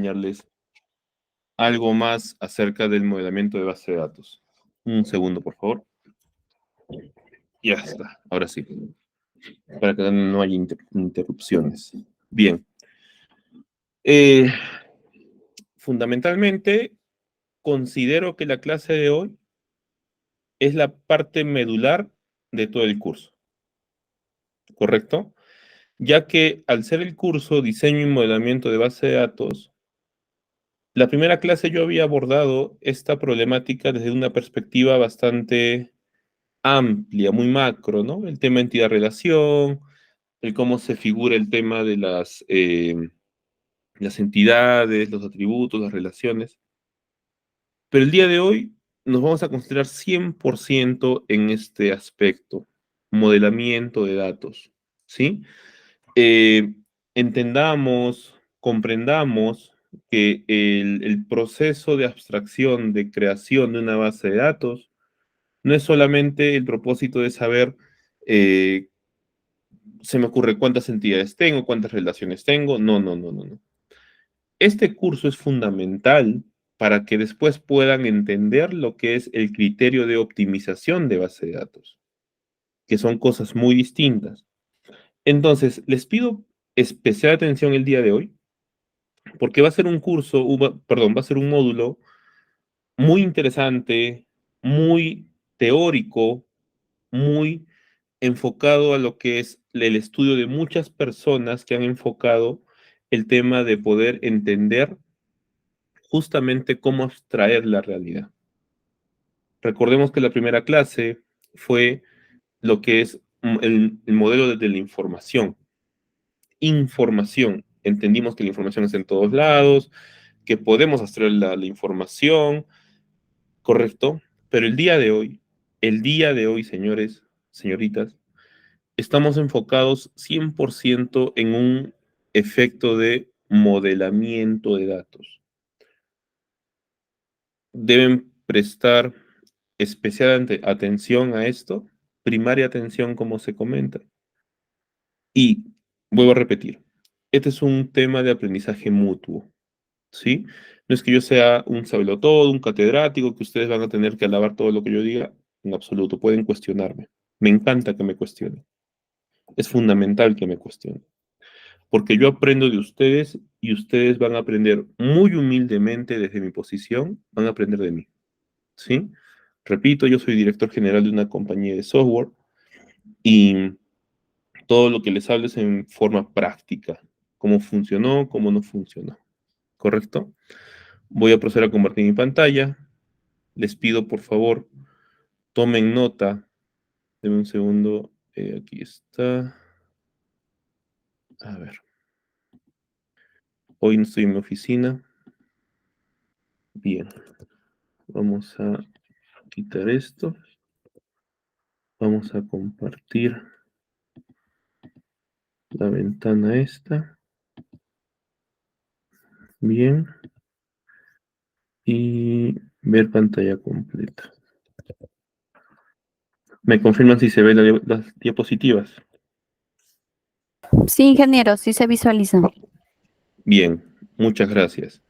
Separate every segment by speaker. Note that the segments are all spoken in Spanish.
Speaker 1: enseñarles algo más acerca del modelamiento de base de datos. Un segundo, por favor. Ya está, ahora sí. Para que no haya interrupciones. Bien. Fundamentalmente, considero que la clase de hoy es la parte medular de todo el curso. ¿Correcto? Ya que al ser el curso Diseño y Modelamiento de Base de Datos, la primera clase yo había abordado esta problemática desde una perspectiva bastante amplia, muy macro, ¿no? El tema entidad-relación, el cómo se figura el tema de las entidades, los atributos, las relaciones. Pero el día de hoy nos vamos a concentrar 100% en este aspecto, modelamiento de datos, ¿sí? Eh, Entendamos, comprendamos que el proceso de abstracción, de creación de una base de datos, no es solamente el propósito de saber, se me ocurre cuántas entidades tengo, cuántas relaciones tengo, no. Este curso es fundamental para que después puedan entender lo que es el criterio de optimización de base de datos, que son cosas muy distintas. Entonces, les pido especial atención el día de hoy, porque va a ser un curso, perdón, va a ser un módulo muy interesante, muy teórico, muy enfocado a lo que es el estudio de muchas personas que han enfocado el tema de poder entender justamente cómo abstraer la realidad. Recordemos que la primera clase fue lo que es el modelo de la información. Información. Entendimos que la información está en todos lados, que podemos abstraer la información, ¿correcto? Pero el día de hoy, señores, señoritas, estamos enfocados 100% en un efecto de modelamiento de datos. Deben prestar especial atención a esto, primaria atención como se comenta. Y vuelvo a repetir, este es un tema de aprendizaje mutuo, ¿sí? No es que yo sea un sabelotodo, un catedrático, que ustedes van a tener que alabar todo lo que yo diga, en absoluto, pueden cuestionarme. Me encanta que me cuestionen. Es fundamental que me cuestionen, porque yo aprendo de ustedes y ustedes van a aprender muy humildemente desde mi posición, van a aprender de mí, ¿sí? Repito, yo soy director general de una compañía de software y todo lo que les hablo es en forma práctica, cómo funcionó, cómo no funcionó, ¿correcto? Voy a proceder a compartir mi pantalla. Les pido, por favor, tomen nota. Denme un segundo. Aquí está. A ver. Hoy no estoy en mi oficina. Bien. Vamos a quitar esto. Vamos a compartir la ventana esta. Bien. Y ver pantalla completa. ¿Me confirman si se ven las diapositivas?
Speaker 2: Sí, ingeniero, sí se visualiza.
Speaker 1: Bien, muchas gracias.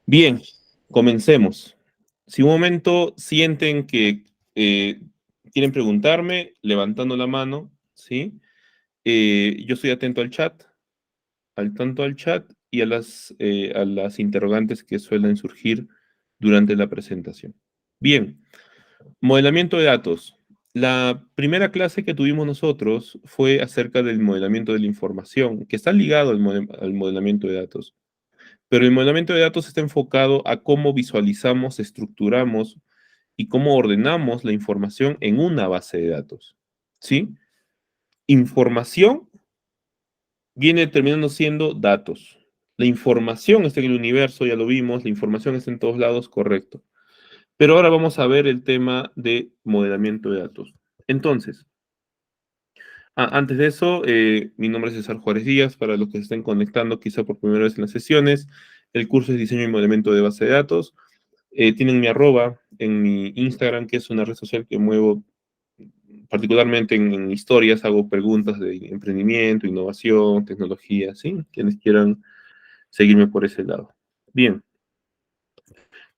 Speaker 1: Bien, comencemos. Si un momento sienten que quieren preguntarme, levantando la mano, ¿sí? Yo estoy atento al chat, tanto al chat y a las interrogantes que suelen surgir durante la presentación. Bien, modelamiento de datos. La primera clase que tuvimos nosotros fue acerca del modelamiento de la información, que está ligado al modelamiento de datos. Pero el modelamiento de datos está enfocado a cómo visualizamos, estructuramos y cómo ordenamos la información en una base de datos. ¿Sí? Información viene terminando siendo datos. La información está en el universo, ya lo vimos, la información está en todos lados, correcto. Pero ahora vamos a ver el tema de modelamiento de datos. Entonces, antes de eso, mi nombre es César Juárez Díaz, para los que se estén conectando quizá por primera vez en las sesiones. El curso es Diseño y Modelamiento de Base de Datos. Tienen mi arroba en mi Instagram, que es una red social que muevo particularmente en historias, hago preguntas de emprendimiento, innovación, tecnología, ¿sí? Quienes quieran seguirme por ese lado. Bien.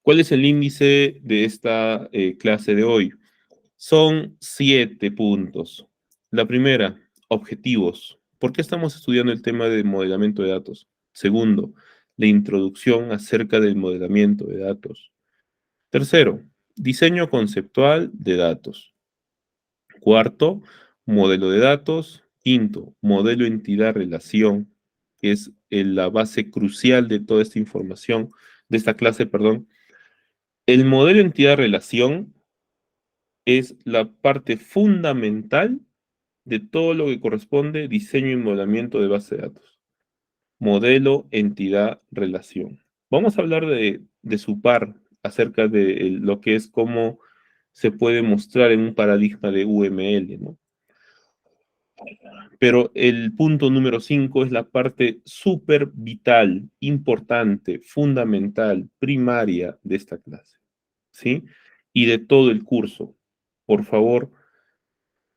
Speaker 1: ¿Cuál es el índice de esta clase de hoy? Son 7 puntos. La primera, objetivos. ¿Por qué estamos estudiando el tema de modelamiento de datos? Segundo, la introducción acerca del modelamiento de datos. Tercero, diseño conceptual de datos. Cuarto, modelo de datos. Quinto, modelo entidad-relación, que es la base crucial de toda esta información, de esta clase, perdón. El modelo entidad-relación es la parte fundamental de todo lo que corresponde diseño y modelamiento de base de datos. Modelo, entidad, relación. Vamos a hablar de su par acerca de lo que es cómo se puede mostrar en un paradigma de UML, ¿no? Pero el punto número 5 es la parte súper vital, importante, fundamental, primaria de esta clase, ¿sí? Y de todo el curso. Por favor,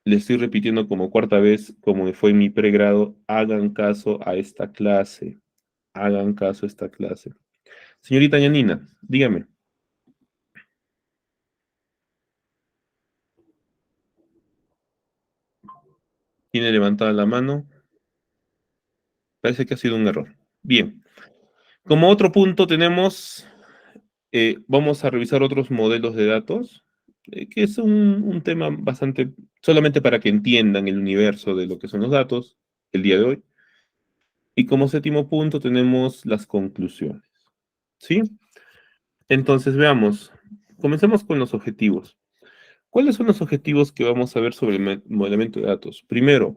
Speaker 1: le estoy repitiendo como cuarta vez, como fue en mi pregrado, hagan caso a esta clase. Hagan caso a esta clase. Señorita Yanina, dígame. ¿Tiene levantada la mano? Parece que ha sido un error. Bien. Como otro punto tenemos, vamos a revisar otros modelos de datos, que es un tema bastante, solamente para que entiendan el universo de lo que son los datos el día de hoy. Y como séptimo punto tenemos las conclusiones. ¿Sí? Entonces veamos, comencemos con los objetivos. ¿Cuáles son los objetivos que vamos a ver sobre el modelamiento de datos? Primero,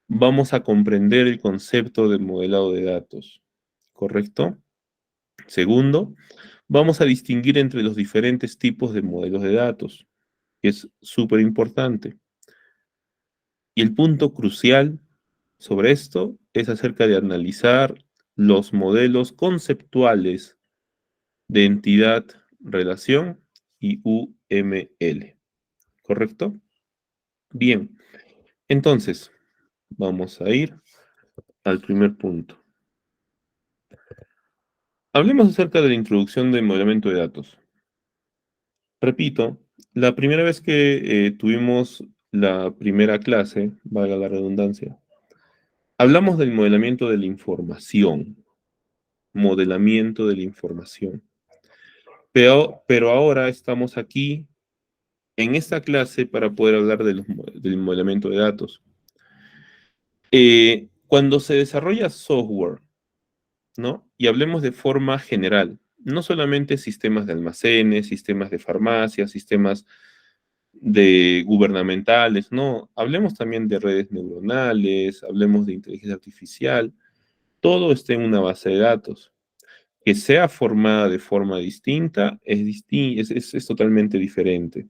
Speaker 1: vamos a comprender el concepto de modelado de datos, ¿correcto? Segundo, vamos a distinguir entre los diferentes tipos de modelos de datos, que es súper importante. Y el punto crucial sobre esto es acerca de analizar los modelos conceptuales de entidad, relación y UML, ¿correcto? Bien, entonces, vamos a ir al primer punto. Hablemos acerca de la introducción del modelamiento de datos. Repito, la primera vez que tuvimos la primera clase, valga la redundancia, hablamos del modelamiento de la información. Modelamiento de la información. Pero ahora estamos aquí en esta clase para poder hablar del modelamiento de datos. Cuando se desarrolla software, ¿no? Y hablemos de forma general, no solamente sistemas de almacenes, sistemas de farmacias, sistemas de gubernamentales, no, hablemos también de redes neuronales, hablemos de inteligencia artificial, todo está en una base de datos. Que sea formada de forma distinta es totalmente diferente,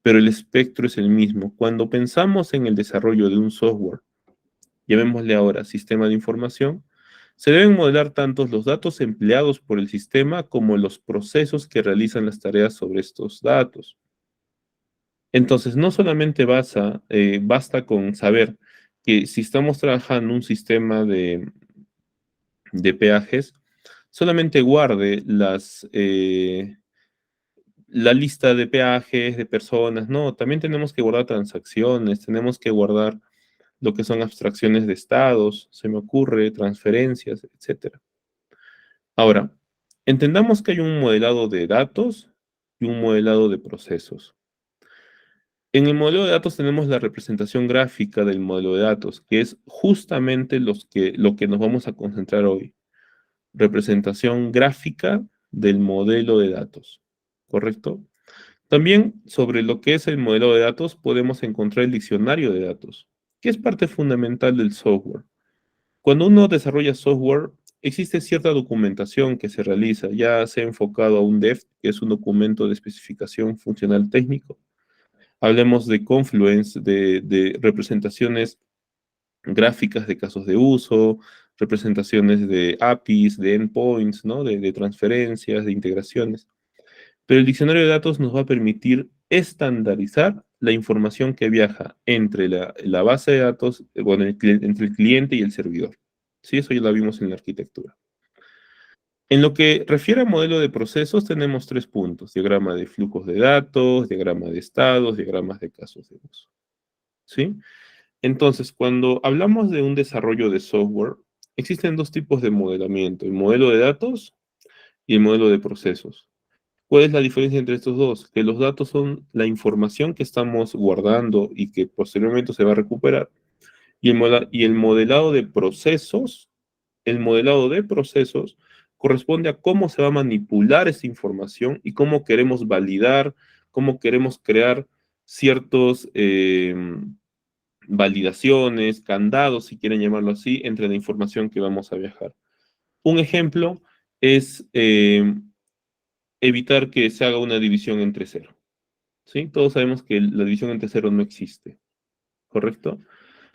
Speaker 1: pero el espectro es el mismo. Cuando pensamos en el desarrollo de un software, llamémosle ahora sistema de información, se deben modelar tanto los datos empleados por el sistema como los procesos que realizan las tareas sobre estos datos. Entonces, no solamente basta con saber que si estamos trabajando un sistema de peajes, solamente guarde la lista de peajes, de personas, no, también tenemos que guardar transacciones, tenemos que guardar lo que son abstracciones de estados, se me ocurre, transferencias, etc. Ahora, entendamos que hay un modelado de datos y un modelado de procesos. En el modelo de datos tenemos la representación gráfica del modelo de datos, que es justamente lo que nos vamos a concentrar hoy. Representación gráfica del modelo de datos, ¿correcto? También sobre lo que es el modelo de datos podemos encontrar el diccionario de datos, que es parte fundamental del software. Cuando uno desarrolla software, existe cierta documentación que se realiza, ya sea enfocado a un DEF, que es un documento de especificación funcional técnico. Hablemos de Confluence, de representaciones gráficas de casos de uso, representaciones de APIs, de endpoints, ¿no? De transferencias, de integraciones. Pero el diccionario de datos nos va a permitir estandarizar la información que viaja entre la base de datos, bueno, entre el cliente y el servidor. Sí, eso ya lo vimos en la arquitectura. En lo que refiere a modelo de procesos, tenemos 3 puntos: diagrama de flujos de datos, diagrama de estados, diagramas de casos de uso. ¿Sí? Entonces, cuando hablamos de un desarrollo de software, existen 2 tipos de modelamiento: el modelo de datos y el modelo de procesos. ¿Cuál es la diferencia entre estos dos? Que los datos son la información que estamos guardando y que posteriormente se va a recuperar. Y el modelado de procesos, corresponde a cómo se va a manipular esa información y cómo queremos validar, cómo queremos crear ciertos validaciones, candados, si quieren llamarlo así, entre la información que vamos a viajar. Un ejemplo es evitar que se haga una división entre cero. ¿Sí? Todos sabemos que la división entre cero no existe, ¿correcto?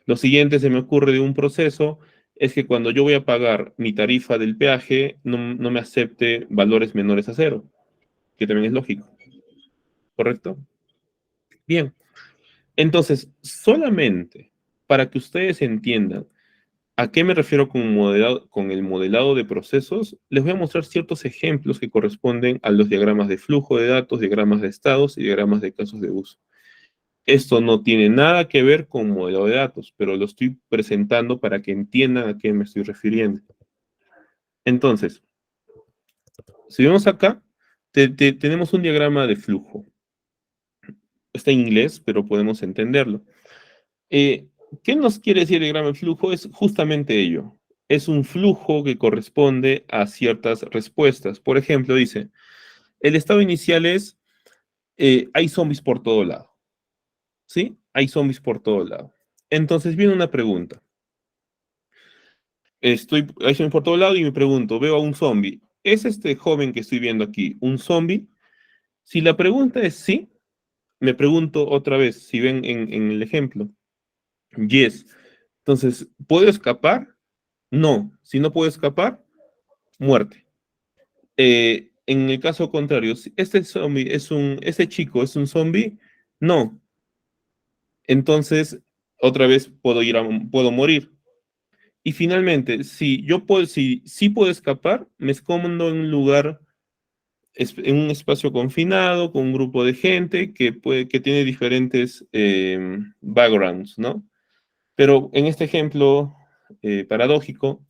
Speaker 1: Lo siguiente se me ocurre de un proceso es que cuando yo voy a pagar mi tarifa del peaje, no me acepte valores menores a cero, que también es lógico, ¿correcto? Bien, entonces, solamente para que ustedes entiendan a qué me refiero con el modelado de procesos, les voy a mostrar ciertos ejemplos que corresponden a los diagramas de flujo de datos, diagramas de estados y diagramas de casos de uso. Esto no tiene nada que ver con modelo de datos, pero lo estoy presentando para que entiendan a qué me estoy refiriendo. Entonces, si vemos acá, tenemos un diagrama de flujo. Está en inglés, pero podemos entenderlo. ¿Qué nos quiere decir el diagrama de flujo? Es justamente ello. Es un flujo que corresponde a ciertas respuestas. Por ejemplo, dice, el estado inicial es, hay zombies por todo lado. ¿Sí? Hay zombies por todo lado. Entonces viene una pregunta. Hay zombies por todo lado y me pregunto, veo a un zombie. ¿Es este joven que estoy viendo aquí un zombie? Si la pregunta es sí, me pregunto otra vez, si ven en el ejemplo, yes. Entonces, ¿puedo escapar? No. Si no puedo escapar, muerte. En el caso contrario, si este chico es un zombie, no. Entonces, otra vez puedo morir. Y finalmente, si puedo escapar, me escondo en un lugar, en un espacio confinado, con un grupo de gente que tiene diferentes backgrounds, ¿no? Pero en este ejemplo paradójico,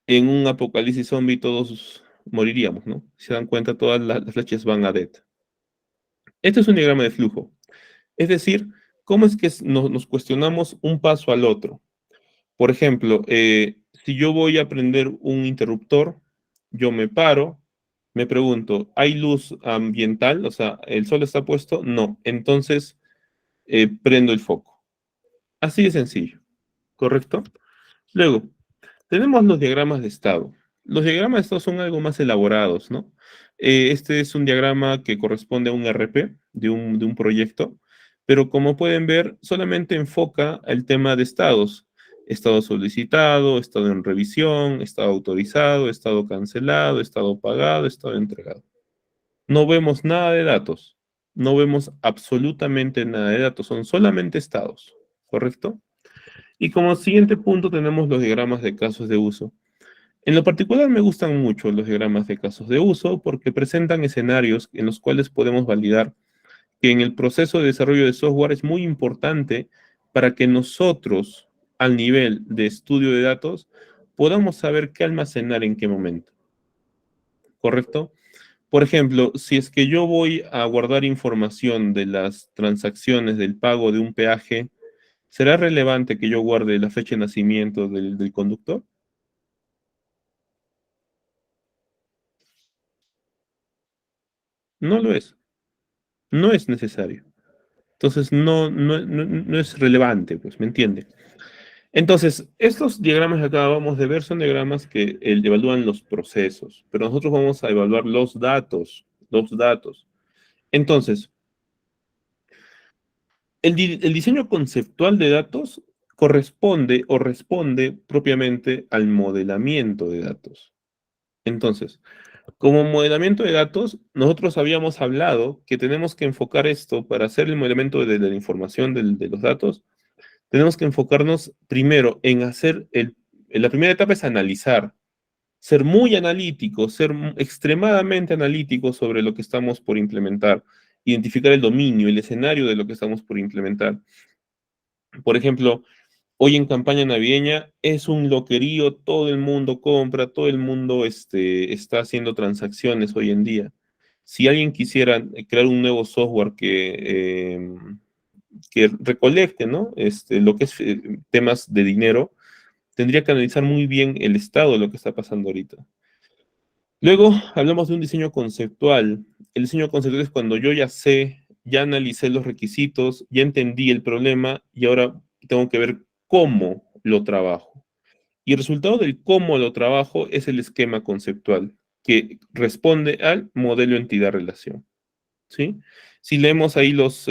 Speaker 1: en un apocalipsis zombie todos moriríamos, ¿no? Si se dan cuenta, todas las flechas van a dead. Este es un diagrama de flujo. Es decir, cómo es que nos cuestionamos un paso al otro. Por ejemplo, si yo voy a prender un interruptor, yo me paro, me pregunto, ¿hay luz ambiental? O sea, ¿el sol está puesto? No. Entonces, prendo el foco. Así de sencillo, ¿correcto? Luego, tenemos los diagramas de estado. Los diagramas de estado son algo más elaborados, ¿no? Este es un diagrama que corresponde a un RP de un proyecto, pero como pueden ver, solamente enfoca el tema de estados. Estado solicitado, estado en revisión, estado autorizado, estado cancelado, estado pagado, estado entregado. No vemos nada de datos. No vemos absolutamente nada de datos. Son solamente estados, ¿correcto? Y como siguiente punto tenemos los diagramas de casos de uso. En lo particular me gustan mucho los diagramas de casos de uso porque presentan escenarios en los cuales podemos validar que en el proceso de desarrollo de software es muy importante para que nosotros, al nivel de estudio de datos, podamos saber qué almacenar en qué momento. ¿Correcto? Por ejemplo, si es que yo voy a guardar información de las transacciones del pago de un peaje, ¿será relevante que yo guarde la fecha de nacimiento del conductor? No lo es. No es necesario. Entonces, no es relevante, pues, ¿me entiende? Entonces, estos diagramas que acabamos de ver son diagramas que evalúan los procesos, pero nosotros vamos a evaluar los datos, los datos. Entonces, el diseño conceptual de datos corresponde o responde propiamente al modelamiento de datos. Entonces, como modelamiento de datos, nosotros habíamos hablado que tenemos que enfocar esto para hacer el modelamiento de la información de los datos. Tenemos que enfocarnos primero en la primera etapa es analizar, ser muy analítico, ser extremadamente analítico sobre lo que estamos por implementar, identificar el dominio, el escenario de lo que estamos por implementar. Por ejemplo, hoy en campaña navideña es un loquerío, todo el mundo compra, todo el mundo está haciendo transacciones hoy en día. Si alguien quisiera crear un nuevo software que recolecte, ¿no? Lo que es temas de dinero, tendría que analizar muy bien el estado de lo que está pasando ahorita. Luego hablamos de un diseño conceptual. El diseño conceptual es cuando yo ya sé, ya analicé los requisitos, ya entendí el problema y ahora tengo que ver cómo lo trabajo. Y el resultado del cómo lo trabajo es el esquema conceptual, que responde al modelo entidad-relación. ¿Sí? Si leemos ahí los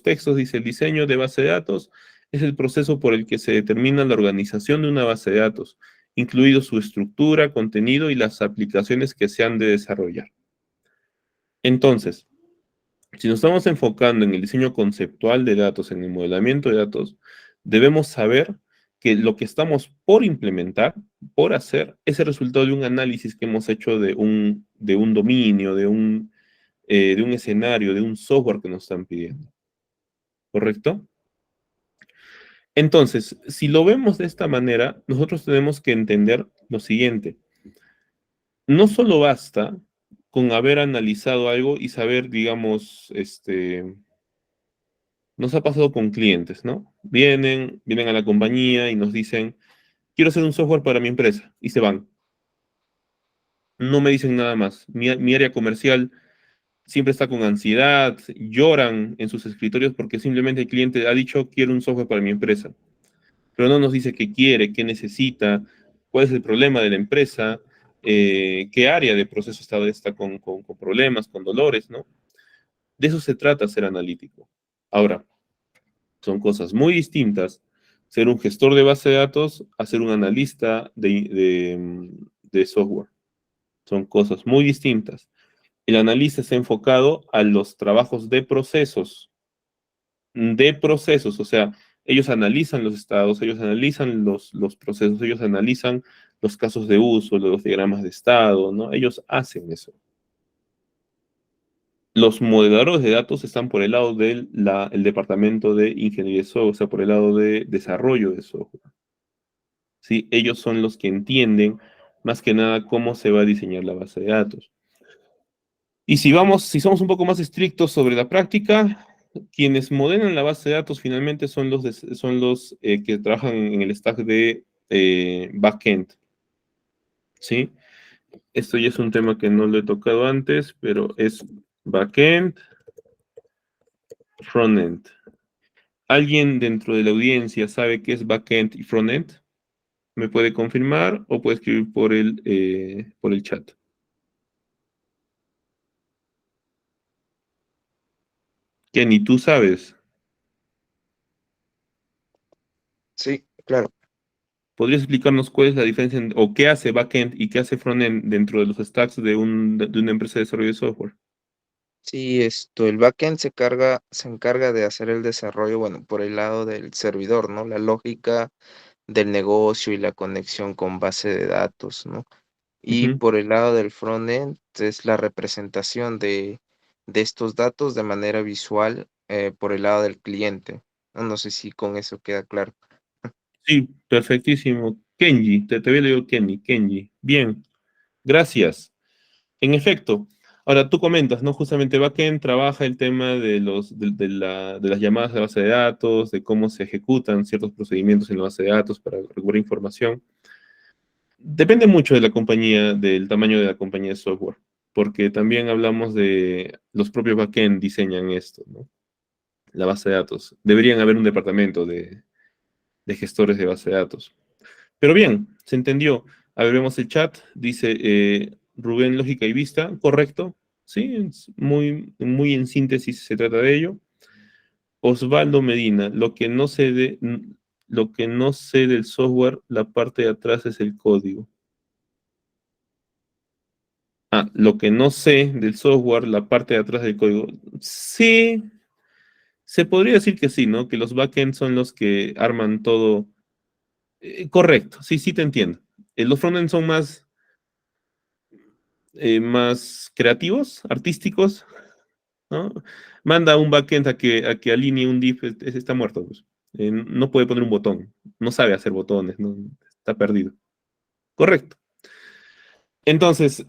Speaker 1: textos, dice el diseño de base de datos es el proceso por el que se determina la organización de una base de datos, incluido su estructura, contenido y las aplicaciones que se han de desarrollar. Entonces, si nos estamos enfocando en el diseño conceptual de datos, en el modelamiento de datos, debemos saber que lo que estamos por implementar, por hacer, es el resultado de un análisis que hemos hecho de un dominio, de un escenario, de un software que nos están pidiendo. ¿Correcto? Entonces, si lo vemos de esta manera, nosotros tenemos que entender lo siguiente. No solo basta con haber analizado algo y saber, digamos, nos ha pasado con clientes, ¿no? Vienen a la compañía y nos dicen, quiero hacer un software para mi empresa, y se van. No me dicen nada más. Mi área comercial siempre está con ansiedad, lloran en sus escritorios porque simplemente el cliente ha dicho, quiero un software para mi empresa, pero no nos dice qué quiere, qué necesita, cuál es el problema de la empresa, qué área de proceso está con problemas, con dolores, ¿no? De eso se trata ser analítico. Ahora, son cosas muy distintas ser un gestor de base de datos a ser un analista de software. Son cosas muy distintas. El analista está enfocado a los trabajos de procesos, o sea, ellos analizan los estados, ellos analizan los procesos, ellos analizan los casos de uso, los diagramas de estado, ¿no? Ellos hacen eso. Los modeladores de datos están por el lado del el departamento de ingeniería de software, o sea, por el lado de desarrollo de software. ¿Sí? Ellos son los que entienden más que nada cómo se va a diseñar la base de datos. Y si somos un poco más estrictos sobre la práctica, quienes modelan la base de datos finalmente son los que trabajan en el stack de backend, ¿sí? Esto ya es un tema que no lo he tocado antes, pero es backend, frontend. ¿Alguien dentro de la audiencia sabe qué es backend y frontend? ¿Me puede confirmar o puede escribir por el chat? Kenny, ¿tú sabes?
Speaker 3: Sí, claro.
Speaker 1: ¿Podrías explicarnos cuál es la diferencia o qué hace backend y qué hace frontend dentro de los stacks de una empresa de desarrollo de software?
Speaker 3: Sí, el backend se encarga de hacer el desarrollo, bueno, por el lado del servidor, ¿no? La lógica del negocio y la conexión con base de datos, ¿no? Y
Speaker 1: Ujú.
Speaker 3: por el lado del frontend es la representación de estos datos de manera visual por el lado del cliente. No, no sé si con eso queda claro.
Speaker 1: Sí, perfectísimo. Kenji, te había leído Kenji. Bien, gracias. En efecto, ahora tú comentas, ¿no? Justamente backend trabaja el tema de las llamadas de base de datos, de cómo se ejecutan ciertos procedimientos en la base de datos para recuperar información. Depende mucho de la compañía, del tamaño de la compañía de software, porque también hablamos de los propios backend diseñan esto, ¿no? La base de datos. Deberían haber un departamento de gestores de base de datos. Pero bien, se entendió. A ver, vemos el chat. Dice Rubén, lógica y vista. Correcto. Sí, es muy en síntesis se trata de ello. Osvaldo Medina, lo que no sé del software, la parte de atrás es el código. Ah, lo que no sé del software, la parte de atrás del código. Sí, se podría decir que sí, ¿no? Que los backends son los que arman todo. Correcto, sí, sí te entiendo. Los frontends son más más creativos, artísticos, ¿no? Manda un backend a que alinee un div, ese está muerto, pues. No puede poner un botón, no sabe hacer botones, ¿no? Está perdido. Correcto. Entonces,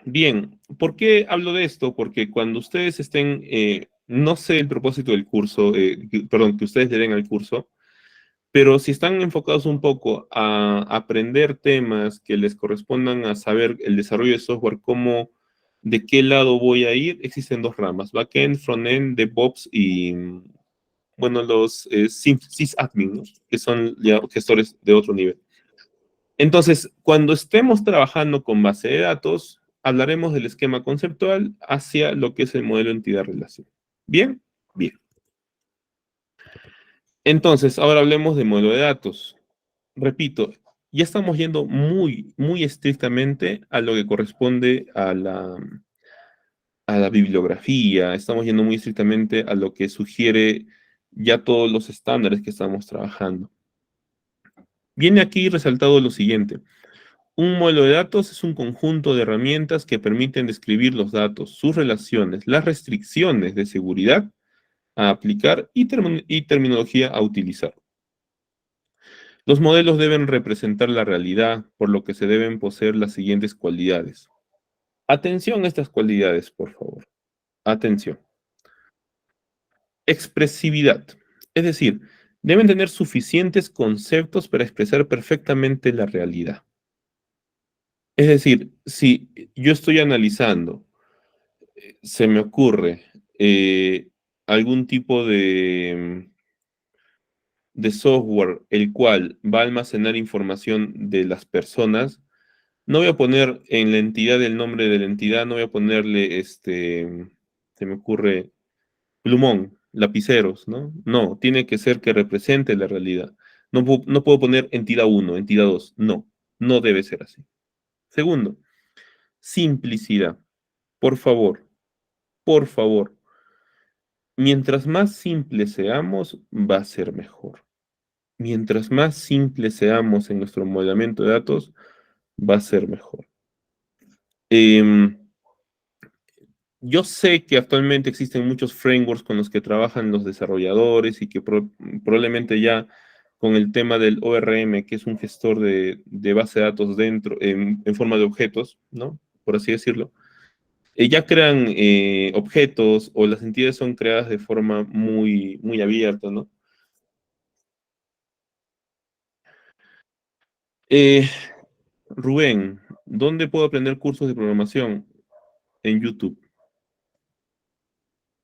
Speaker 1: bien, ¿por qué hablo de esto? Porque cuando ustedes estén, no sé el propósito del curso, perdón, que ustedes le den al curso, pero si están enfocados un poco a aprender temas que les correspondan a saber el desarrollo de software, cómo, de qué lado voy a ir, existen dos ramas, backend, frontend, DevOps y, bueno, los sysadmin, ¿no? Que son ya gestores de otro nivel. Entonces, cuando estemos trabajando con base de datos, hablaremos del esquema conceptual hacia lo que es el modelo entidad-relación. ¿Bien? Bien. Entonces, ahora hablemos de modelo de datos. Repito, ya estamos yendo muy, muy estrictamente a lo que corresponde a la bibliografía, estamos yendo muy estrictamente a lo que sugiere ya todos los estándares que estamos trabajando. Viene aquí resaltado lo siguiente. Un modelo de datos es un conjunto de herramientas que permiten describir los datos, sus relaciones, las restricciones de seguridad a aplicar y terminología a utilizar. Los modelos deben representar la realidad, por lo que se deben poseer las siguientes cualidades. Atención a estas cualidades, por favor. Atención. Expresividad. Es decir, deben tener suficientes conceptos para expresar perfectamente la realidad. Es decir, si yo estoy analizando, se me ocurre algún tipo de software el cual va a almacenar información de las personas, no voy a poner en la entidad el nombre de la entidad, no voy a ponerle, se me ocurre, plumón, lapiceros, ¿no? No, tiene que ser que represente la realidad. No puedo poner entidad 1, entidad 2, no, no debe ser así. Segundo, simplicidad. Por favor, mientras más simples seamos, va a ser mejor. Mientras más simples seamos en nuestro modelamiento de datos, va a ser mejor. Em, yo sé que actualmente existen muchos frameworks con los que trabajan los desarrolladores y que probablemente ya con el tema del ORM, que es un gestor de base de datos dentro, en forma de objetos, ¿no? Por así decirlo, ya crean objetos o las entidades son creadas de forma muy, muy abierta, ¿no? Eh, Rubén, ¿dónde puedo aprender cursos de programación? En YouTube.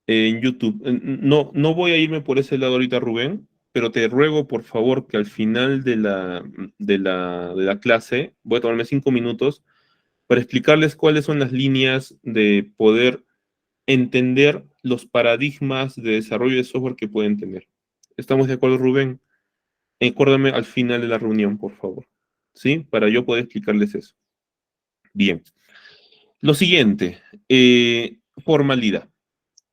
Speaker 1: En YouTube. No, no voy a irme por ese lado ahorita, Rubén, pero te ruego, por favor, que al final de la clase, voy a tomarme 5 minutos para explicarles cuáles son las líneas de poder entender los paradigmas de desarrollo de software que pueden tener. ¿Estamos de acuerdo, Rubén? Acuérdame al final de la reunión, por favor. ¿Sí? Para yo poder explicarles eso. Bien. Lo siguiente, formalidad.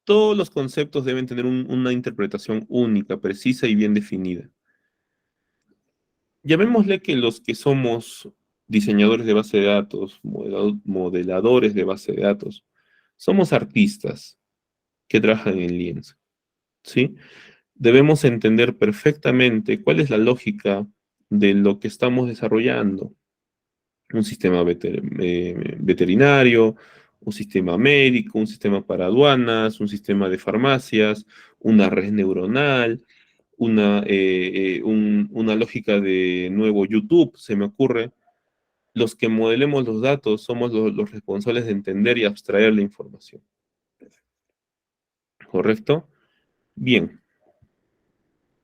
Speaker 1: Todos los conceptos deben tener una interpretación única, precisa y bien definida. Llamémosle que los que somos diseñadores de base de datos, modeladores de base de datos, somos artistas que trabajan en lienzo, ¿sí? Debemos entender perfectamente cuál es la lógica de lo que estamos desarrollando. Un sistema veterinario, un sistema médico, un sistema para aduanas, un sistema de farmacias, una red neuronal, una lógica de nuevo YouTube, se me ocurre. Los que modelemos los datos somos los responsables de entender y abstraer la información. ¿Correcto? Bien.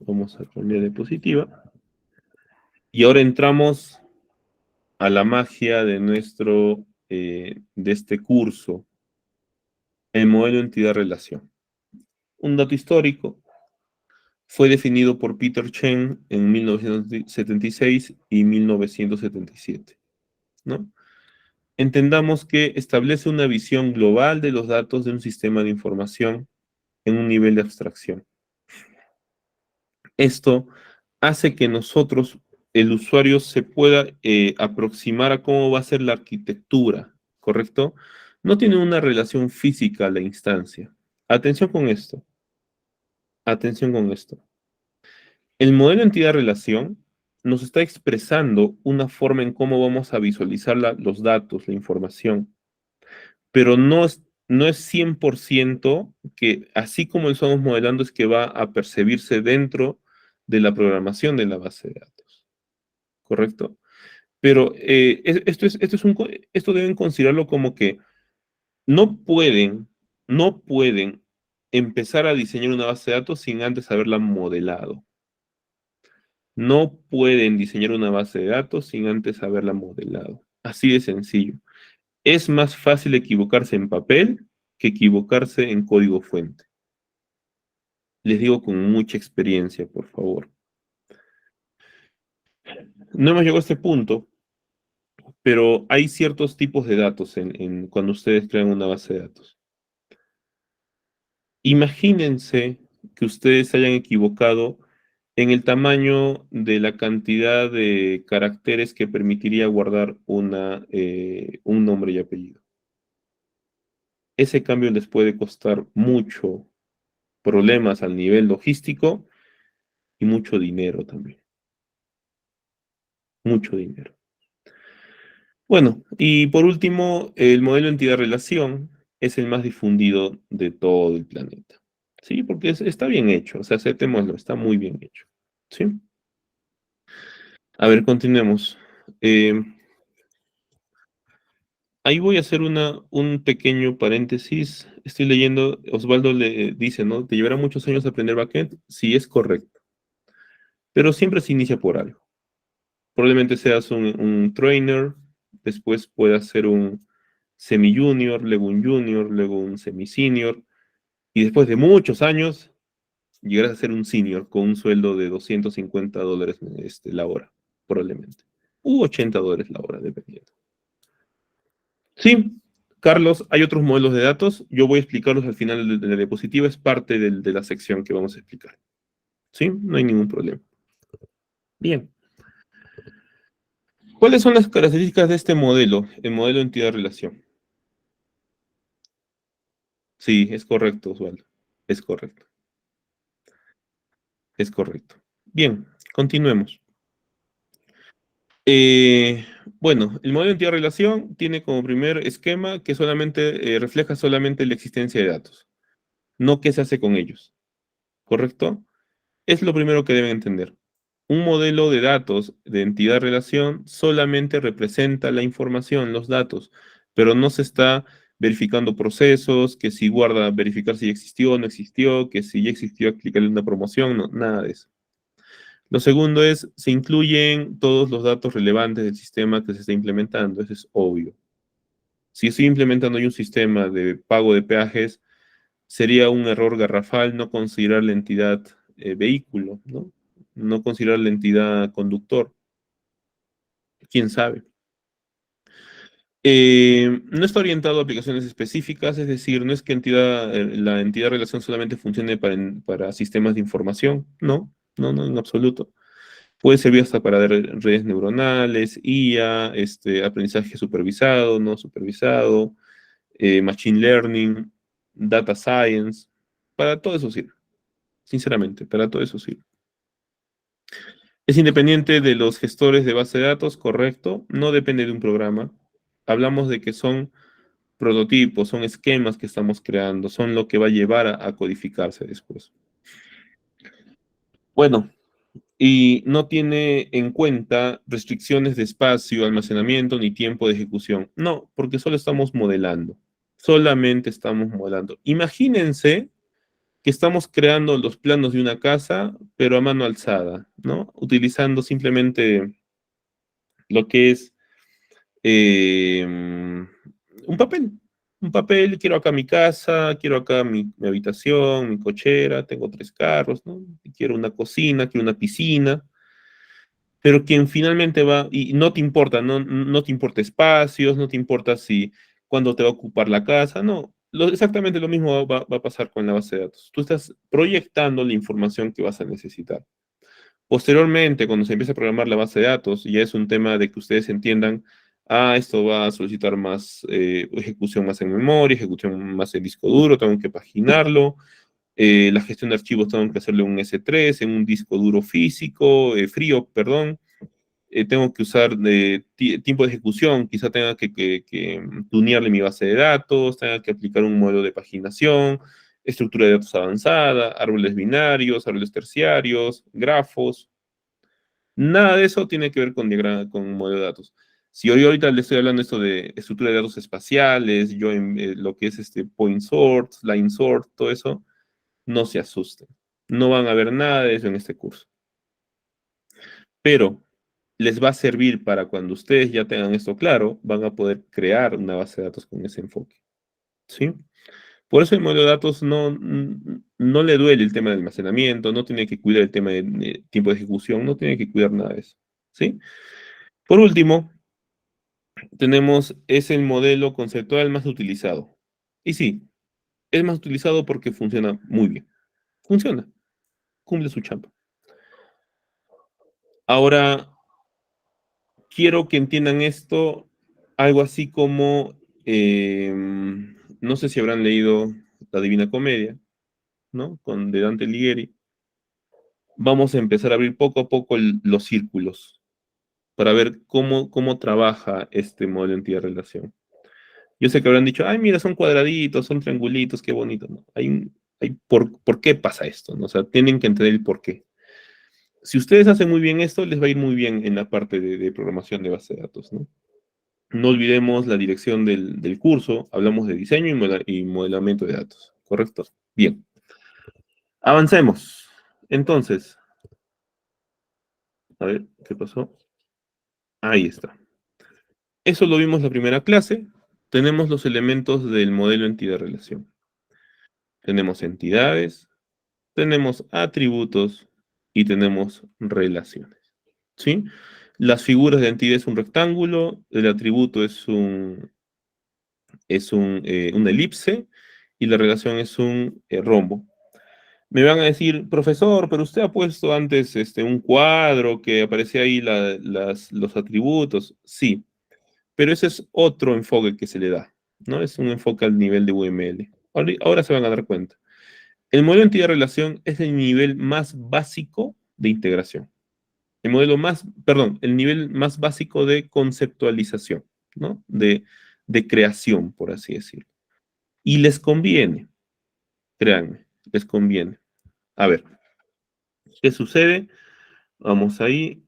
Speaker 1: Vamos a cambiar de diapositiva. Y ahora entramos a la magia de este curso, el modelo entidad-relación. Un dato histórico, fue definido por Peter Chen en 1976 y 1977, ¿no? Entendamos que establece una visión global de los datos de un sistema de información en un nivel de abstracción. Esto hace que nosotros el usuario se pueda aproximar a cómo va a ser la arquitectura, ¿correcto? No tiene una relación física a la instancia. Atención con esto. Atención con esto. El modelo entidad-relación nos está expresando una forma en cómo vamos a visualizar los datos, la información, pero no es 100% que así como lo estamos modelando es que va a percibirse dentro de la programación de la base de datos, ¿correcto? Pero esto deben considerarlo como que no pueden empezar a diseñar una base de datos sin antes haberla modelado. No pueden diseñar una base de datos sin antes haberla modelado. Así de sencillo. Es más fácil equivocarse en papel que equivocarse en código fuente. Les digo con mucha experiencia, por favor. No hemos llegado a este punto, pero hay ciertos tipos de datos cuando ustedes crean una base de datos. Imagínense que ustedes se hayan equivocado en el tamaño de la cantidad de caracteres que permitiría guardar un nombre y apellido. Ese cambio les puede costar mucho problemas al nivel logístico y mucho dinero también. Mucho dinero. Bueno, y por último, el modelo entidad-relación es el más difundido de todo el planeta. ¿Sí? Porque está bien hecho, o sea, aceptémoslo, está muy bien hecho. ¿Sí? A ver, continuemos. Ahí voy a hacer un pequeño paréntesis. Estoy leyendo, Osvaldo le dice, ¿no? ¿Te llevará muchos años aprender backend? Sí, es correcto. Pero siempre se inicia por algo. Probablemente seas un trainer, después puedas ser un semi-junior, luego un junior, luego un semi-senior, y después de muchos años llegarás a ser un senior con un sueldo de $250 la hora, probablemente. U $80 la hora, dependiendo. Sí, Carlos, hay otros modelos de datos. Yo voy a explicarlos al final de la diapositiva. Es parte de la sección que vamos a explicar. ¿Sí? No hay ningún problema. Bien. ¿Cuáles son las características de este modelo, el modelo entidad-relación? Sí, es correcto, Osvaldo. Es correcto. Es correcto. Bien, continuemos. Bueno, el modelo de entidad-relación tiene como primer esquema que solamente refleja solamente la existencia de datos, no qué se hace con ellos. ¿Correcto? Es lo primero que deben entender. Un modelo de datos de entidad-relación solamente representa la información, los datos, pero no se está verificando procesos, que si guarda, verificar si ya existió o no existió, que si ya existió, aplicarle una promoción, no, nada de eso. Lo segundo es, se incluyen todos los datos relevantes del sistema que se está implementando, eso es obvio. Si estoy implementando un sistema de pago de peajes, sería un error garrafal no considerar la entidad vehículo, ¿no? No considerar la entidad conductor. ¿Quién sabe? No está orientado a aplicaciones específicas, es decir, no es que la entidad relación solamente funcione para sistemas de información, no, en absoluto. Puede servir hasta para redes neuronales, IA, aprendizaje supervisado, no supervisado, machine learning, data science, para todo eso sirve, sinceramente, para todo eso sirve. Es independiente de los gestores de base de datos, correcto, no depende de un programa. Hablamos de que son prototipos, son esquemas que estamos creando, son lo que va a llevar a codificarse después. Bueno, y no tiene en cuenta restricciones de espacio, almacenamiento ni tiempo de ejecución. No, porque solo estamos modelando. Solamente estamos modelando. Imagínense que estamos creando los planos de una casa, pero a mano alzada, ¿no? Utilizando simplemente lo que es un papel. Un papel, quiero acá mi casa, quiero acá mi habitación, mi cochera, tengo 3 carros, ¿no? Quiero una cocina, quiero una piscina, pero quien finalmente va, y no te importa, no te importa espacios, no te importa si, cuándo te va a ocupar la casa, no. Exactamente lo mismo va a pasar con la base de datos. Tú estás proyectando la información que vas a necesitar. Posteriormente, cuando se empieza a programar la base de datos, ya es un tema de que ustedes entiendan, esto va a solicitar más ejecución más en memoria, ejecución más en disco duro, tengo que paginarlo, la gestión de archivos tengo que hacerle un S3 en un disco duro físico, frío, perdón, tengo que usar tiempo de ejecución, quizá tenga que tunearle mi base de datos, tenga que aplicar un modelo de paginación, estructura de datos avanzada, árboles binarios, árboles terciarios, grafos. Nada de eso tiene que ver con, con modelo de datos. Si yo ahorita le estoy hablando esto de estructura de datos espaciales, yo en lo que es este point sort, line sort, todo eso, no se asusten. No van a ver nada de eso en este curso. Pero les va a servir para cuando ustedes ya tengan esto claro, van a poder crear una base de datos con ese enfoque. ¿Sí? Por eso el modelo de datos no le duele el tema del almacenamiento, no tiene que cuidar el tema de tiempo de ejecución, no tiene que cuidar nada de eso. ¿Sí? Por último, tenemos, es el modelo conceptual más utilizado. Y sí, es más utilizado porque funciona muy bien. Funciona, cumple su chamba. Ahora, quiero que entiendan esto, algo así como, no sé si habrán leído La Divina Comedia, ¿no? Con de Dante Alighieri. Vamos a empezar a abrir poco a poco los círculos para ver cómo trabaja este modelo de entidad-relación. Yo sé que habrán dicho, ay, mira, son cuadraditos, son triangulitos, qué bonito, ¿no? ¿Por qué pasa esto? ¿No? O sea, tienen que entender el por qué. Si ustedes hacen muy bien esto, les va a ir muy bien en la parte de programación de base de datos, ¿no? No olvidemos la dirección del curso, hablamos de diseño y modelamiento de datos, ¿correcto? Bien, avancemos. Entonces, a ver, ¿qué pasó? Ahí está. Eso lo vimos la primera clase. Tenemos los elementos del modelo entidad-relación. Tenemos entidades, tenemos atributos y tenemos relaciones. ¿Sí? Las figuras de entidad es un rectángulo, el atributo una elipse y la relación es un rombo. Me van a decir, profesor, pero usted ha puesto antes un cuadro que aparecía ahí los atributos. Sí, pero ese es otro enfoque que se le da, ¿no? Es un enfoque al nivel de UML. Ahora se van a dar cuenta. El modelo de entidad-relación es el nivel más básico de integración. El nivel más básico de conceptualización, ¿no? De creación, por así decirlo. Y les conviene, créanme, les conviene. A ver, ¿qué sucede? Vamos ahí.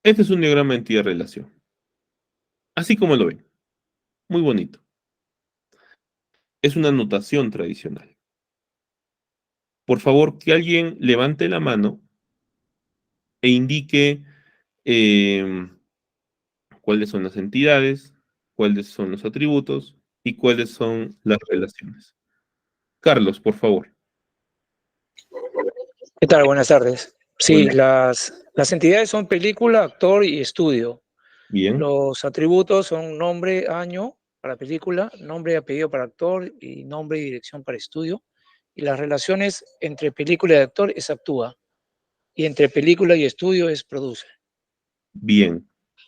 Speaker 1: Este es un diagrama de entidad-relación. Así como lo ven. Muy bonito. Es una notación tradicional. Por favor, que alguien levante la mano e indique eh, cuáles son las entidades, cuáles son los atributos y cuáles son las relaciones. Carlos, por favor.
Speaker 4: ¿Qué tal? Buenas tardes. Sí,
Speaker 1: Bueno,
Speaker 4: las entidades son película, actor y estudio.
Speaker 1: bien,
Speaker 4: Los atributos son nombre, año para película, nombre y apellido para actor y nombre y dirección para estudio. Y las relaciones entre película y actor es actúa. Y entre película y estudio es produce.
Speaker 1: bien.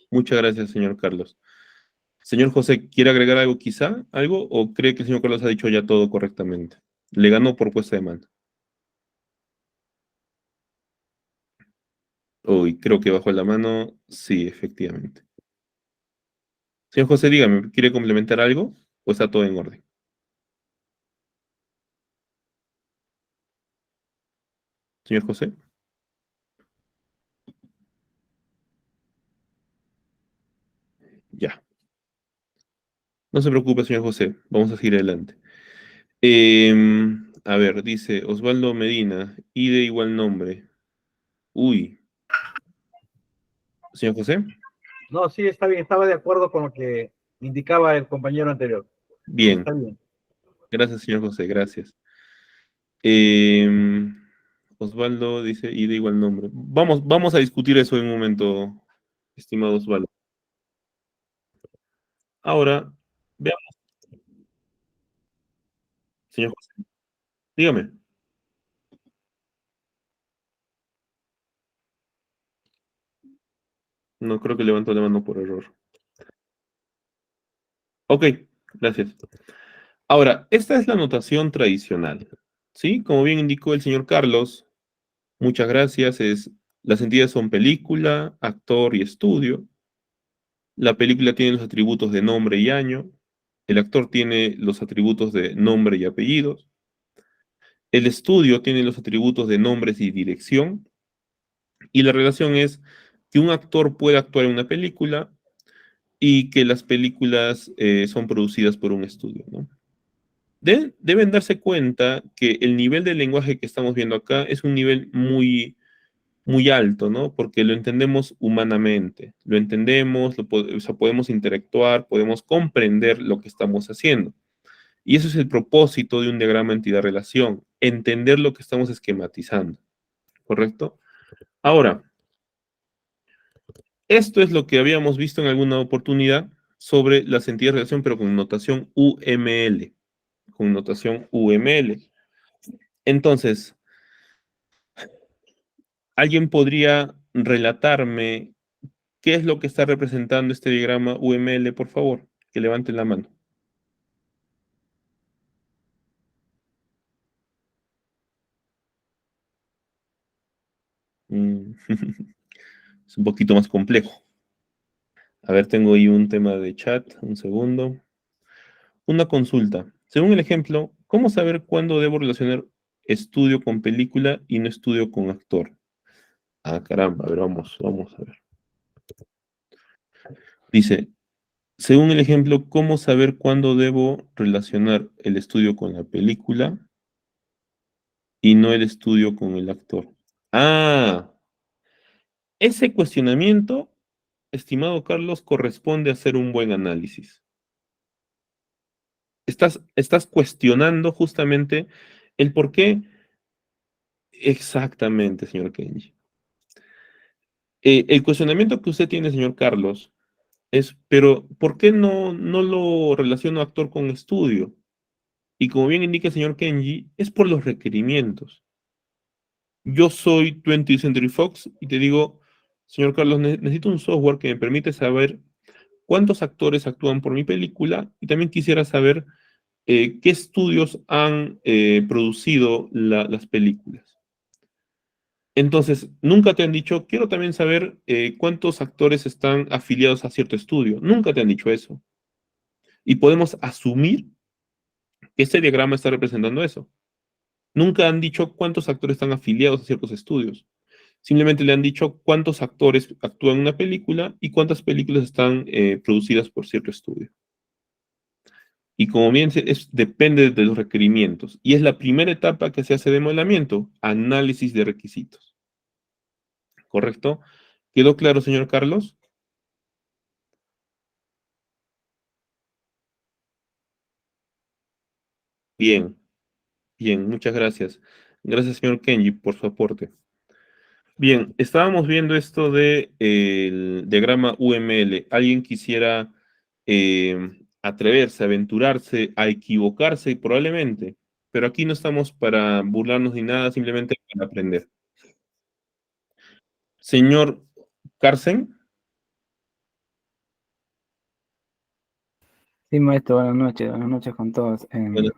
Speaker 1: Muchas gracias, señor Carlos. Señor José, ¿quiere agregar algo quizá? ¿Algo? ¿O cree que el señor Carlos ha dicho ya todo correctamente? Le ganó por puesta de mano. Uy, creo que bajó la mano. Sí, efectivamente. Señor José, dígame, ¿quiere complementar algo? ¿O está todo en orden? Señor José. Ya. No se preocupe, señor José. Vamos a seguir adelante. A ver, dice Osvaldo Medina, y de igual nombre. Uy, señor José.
Speaker 5: No, sí, está bien, estaba de acuerdo con lo que indicaba el compañero anterior. Está
Speaker 1: Bien.
Speaker 5: bien.
Speaker 1: Gracias, señor José. Gracias. Em, Osvaldo dice, y de igual nombre. Vamos a discutir eso en un momento, estimado Osvaldo. Ahora, veamos, señor José. Dígame. No creo que levantó la mano por error. Ok, gracias. Ahora, esta es la notación tradicional, ¿sí? Como bien indicó el señor Carlos, muchas gracias, las entidades son película, actor y estudio. La película tiene los atributos de nombre y año. El actor tiene los atributos de nombre y apellidos. El estudio tiene los atributos de nombres y dirección. Y la relación es que un actor puede actuar en una película y que las películas son producidas por un estudio, ¿no? Deben darse cuenta que el nivel de lenguaje que estamos viendo acá es un nivel muy, muy alto, ¿no? Porque lo entendemos humanamente, lo entendemos, o sea, podemos interactuar, podemos comprender lo que estamos haciendo. Y eso es el propósito de un diagrama entidad-relación, entender lo que estamos esquematizando, ¿correcto? Ahora, esto es lo que habíamos visto en alguna oportunidad sobre las entidades-relación, pero con notación UML, con notación UML. Entonces, ¿alguien podría relatarme qué es lo que está representando este diagrama UML, por favor? Que levanten la mano. Mm, Es un poquito más complejo. A ver, tengo ahí un tema de chat, un segundo. Una consulta. Según el ejemplo, ¿cómo saber cuándo debo relacionar estudio con película y no estudio con actor? Ah, caramba, a ver, vamos a ver. Dice, según el ejemplo, ¿cómo saber cuándo debo relacionar el estudio con la película y no el estudio con el actor? Ah, ese cuestionamiento, estimado Carlos, corresponde a hacer un buen análisis. Estás cuestionando justamente el por qué. Exactamente, señor Kenji. El cuestionamiento que usted tiene, señor Carlos, es, pero ¿por qué no lo relaciono actor con estudio? Y como bien indica el señor Kenji, es por los requerimientos. Yo soy 20th Century Fox y te digo, señor Carlos, necesito un software que me permite saber cuántos actores actúan por mi película y también quisiera saber qué estudios han producido las películas. Entonces, nunca te han dicho, quiero también saber cuántos actores están afiliados a cierto estudio. Nunca te han dicho eso. Y podemos asumir que este diagrama está representando eso. Nunca han dicho cuántos actores están afiliados a ciertos estudios. Simplemente le han dicho cuántos actores actúan en una película y cuántas películas están producidas por cierto estudio. Y como bien depende de los requerimientos. Y es la primera etapa que se hace de modelamiento, análisis de requisitos. ¿Correcto? ¿Quedó claro, señor Carlos? Bien, bien, muchas gracias. Gracias, señor Kenji, por su aporte. Bien, estábamos viendo esto del diagrama UML. ¿Alguien quisiera atreverse, aventurarse, a equivocarse? Probablemente, pero aquí no estamos para burlarnos ni nada, simplemente para aprender. Señor Carsen,
Speaker 6: Sí, maestro, buenas noches con todos.
Speaker 1: Buenas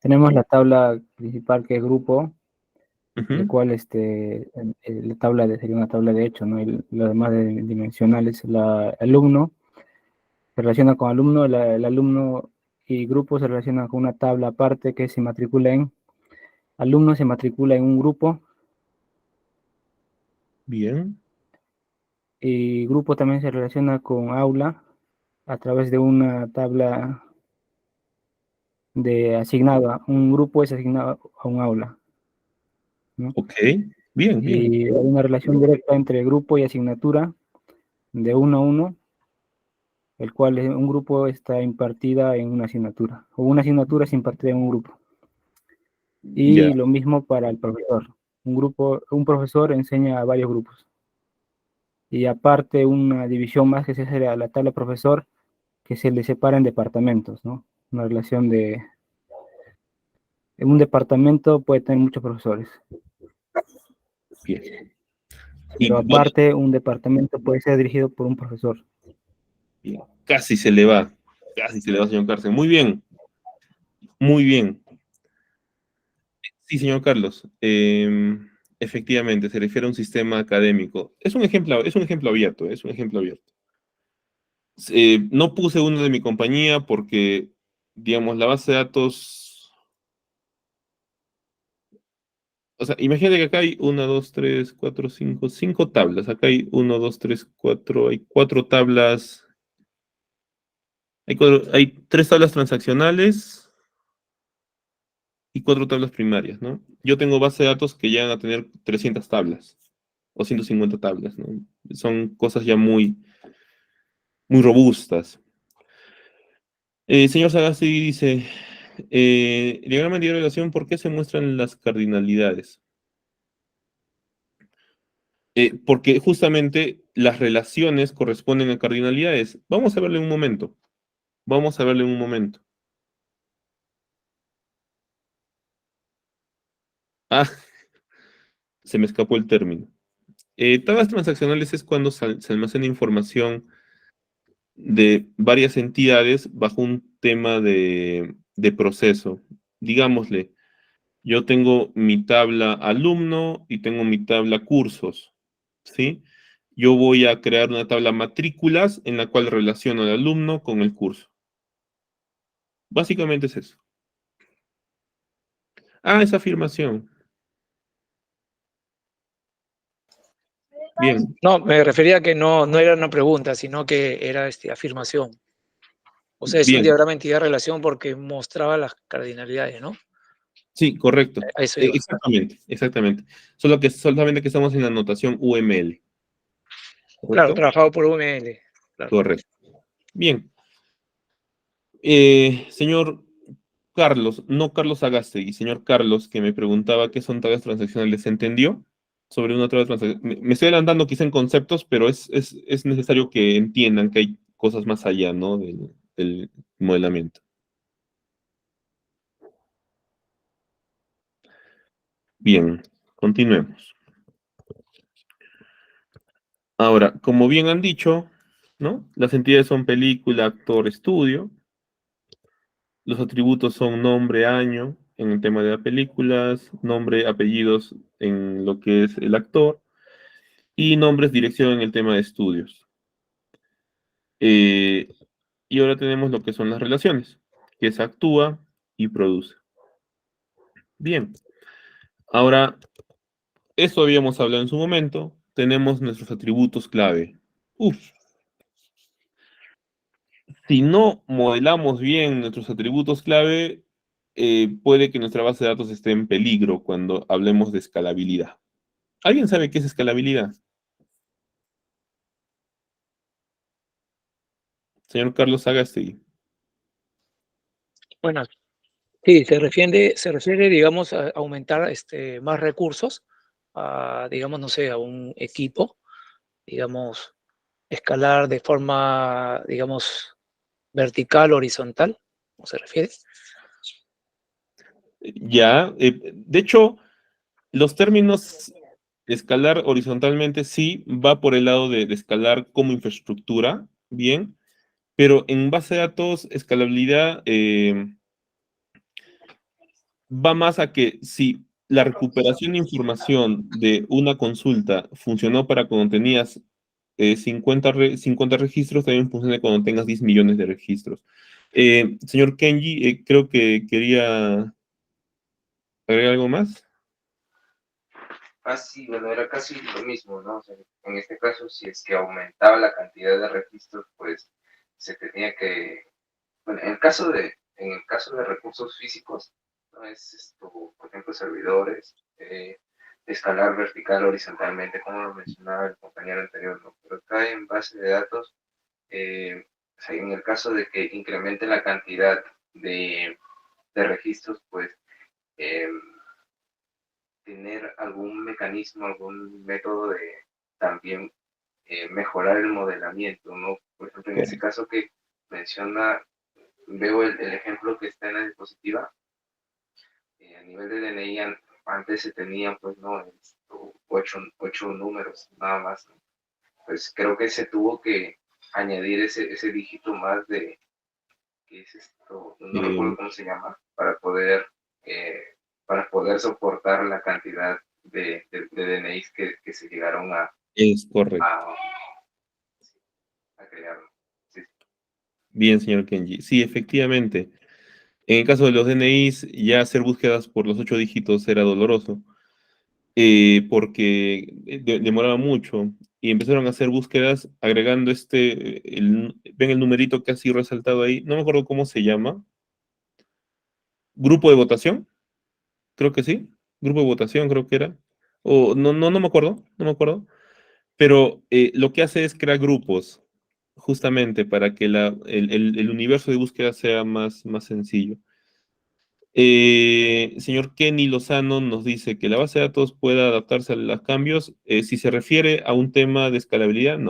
Speaker 6: Tenemos la tabla principal que es grupo, el
Speaker 1: ujú,
Speaker 6: cual la tabla sería una tabla de hecho, ¿no? Y lo demás dimensionales, alumno se relaciona con alumno, el alumno y grupo se relaciona con una tabla aparte que se matricula alumno se matricula en un grupo
Speaker 1: bien,
Speaker 6: y grupo también se relaciona con aula a través de una tabla de asignada. Un grupo es asignado a un aula, ¿no?
Speaker 1: ok, bien, bien,
Speaker 6: Y hay una relación directa entre grupo y asignatura de 1 a 1, el cual un grupo está impartida en una asignatura, o una asignatura es impartida en un grupo.
Speaker 1: ya,
Speaker 6: Y lo mismo para el profesor. Un profesor enseña a varios grupos. Y aparte una división más que se hace a la tabla profesor, que se le separa en departamentos, ¿no? Una relación en un departamento puede tener muchos profesores.
Speaker 1: bien.
Speaker 6: Pero
Speaker 1: Y bueno,
Speaker 6: aparte, un departamento puede ser dirigido por un profesor.
Speaker 1: casi se le va, señor Cárcel. Muy bien, muy bien. Sí, señor Carlos. Efectivamente, se refiere a un sistema académico. Es un ejemplo abierto, es un ejemplo abierto. No puse uno de mi compañía porque, digamos, la base de datos. O sea, imagínate que acá hay 5 tablas. Acá hay 4, hay 4 tablas. Hay 3 tablas transaccionales y 4 tablas primarias, ¿no? Yo tengo base de datos que llegan a tener 300 tablas o 150 tablas, ¿no? Son cosas ya muy, muy robustas. Señor Sagasti dice, diagrama de relación, ¿por qué se muestran las cardinalidades? Porque justamente las relaciones corresponden a cardinalidades. Vamos a verlo en un momento. Vamos a verlo en un momento. Ah, se me escapó el término. Tablas transaccionales es cuando se almacena información de varias entidades bajo un tema de proceso. Digámosle, yo tengo mi tabla alumno y tengo mi tabla cursos, ¿sí? Yo voy a crear una tabla matrículas en la cual relaciono al alumno con el curso. Básicamente es eso. Ah, esa afirmación. Bien,
Speaker 4: No, me refería a que no era una pregunta, sino que era afirmación. O sea, es un
Speaker 1: bien.
Speaker 4: diagrama de entidad-relación porque mostraba las cardinalidades, ¿no?
Speaker 1: Sí, correcto.
Speaker 4: A eso iba.
Speaker 1: Exactamente, exactamente. Solamente que estamos en la notación UML.
Speaker 4: Claro,
Speaker 1: ¿Correcto?
Speaker 4: trabajado por UML. Claro.
Speaker 1: Correcto. Bien. Señor Carlos, no Carlos Agastegui, señor Carlos, que me preguntaba qué son tablas transaccionales, ¿se entendió? Sobre una tabla transaccional. Me estoy adelantando quizá en conceptos, pero es necesario que entiendan que hay cosas más allá, ¿no? Del modelamiento. Bien, continuemos. Ahora, como bien han dicho, ¿no? Las entidades son película, actor, estudio. Los atributos son nombre, año, en el tema de las películas, nombre, apellidos en lo que es el actor, y nombres, dirección en el tema de estudios. Eh, y ahora tenemos lo que son las relaciones, que es actúa y produce. Bien, ahora, eso habíamos hablado en su momento, tenemos nuestros atributos clave. Uf, si no modelamos bien nuestros atributos clave, puede que nuestra base de datos esté en peligro cuando hablemos de escalabilidad. ¿Alguien sabe qué es escalabilidad? Señor Carlos Sagasti.
Speaker 4: Bueno, sí, se refiere, digamos, a aumentar más recursos, digamos, no sé, a un equipo, digamos, escalar de forma, digamos, vertical, horizontal, ¿cómo se refiere?
Speaker 1: Ya, de hecho, los términos escalar horizontalmente sí va por el lado de escalar como infraestructura, bien, pero en base de datos, escalabilidad va más a que si la recuperación de información de una consulta funcionó para cuando tenías 50 registros, también funciona cuando tengas 10 millones de registros. Señor Kenji, creo que quería agregar algo más.
Speaker 3: Sí, bueno, era casi lo mismo, ¿no? O sea, en este caso, si es que aumentaba la cantidad de registros, pues se tenía que, bueno, en el caso de recursos físicos, ¿no? Es esto, por ejemplo, servidores, escalar vertical, horizontalmente, como lo mencionaba el compañero anterior, ¿no? Pero acá en base de datos, o sea, en el caso de que incremente la cantidad de registros, pues eh, tener algún mecanismo, algún método de también mejorar el modelamiento, ¿no? Por ejemplo, en ese caso que menciona, veo el ejemplo que está en la diapositiva, a nivel de DNI antes se tenía, pues, ¿no? ocho números, nada más, ¿no? Pues creo que se tuvo que añadir ese dígito más de, ¿qué es esto? No recuerdo cómo se llama, para poder soportar la cantidad de DNIs que se llegaron
Speaker 1: Es correcto.
Speaker 3: a crear. Sí.
Speaker 1: Bien, señor Kenji. Sí, efectivamente. En el caso de los DNIs, ya hacer búsquedas por los 8 dígitos era doloroso, porque demoraba mucho, y empezaron a hacer búsquedas agregando ven el numerito casi resaltado ahí, no me acuerdo cómo se llama, grupo de votación, creo que sí, grupo de votación creo que era, o no me acuerdo, pero lo que hace es crear grupos, justamente para que el universo de búsqueda sea más sencillo. Señor Kenny Lozano nos dice que la base de datos puede adaptarse a los cambios. Si se refiere a un tema de escalabilidad,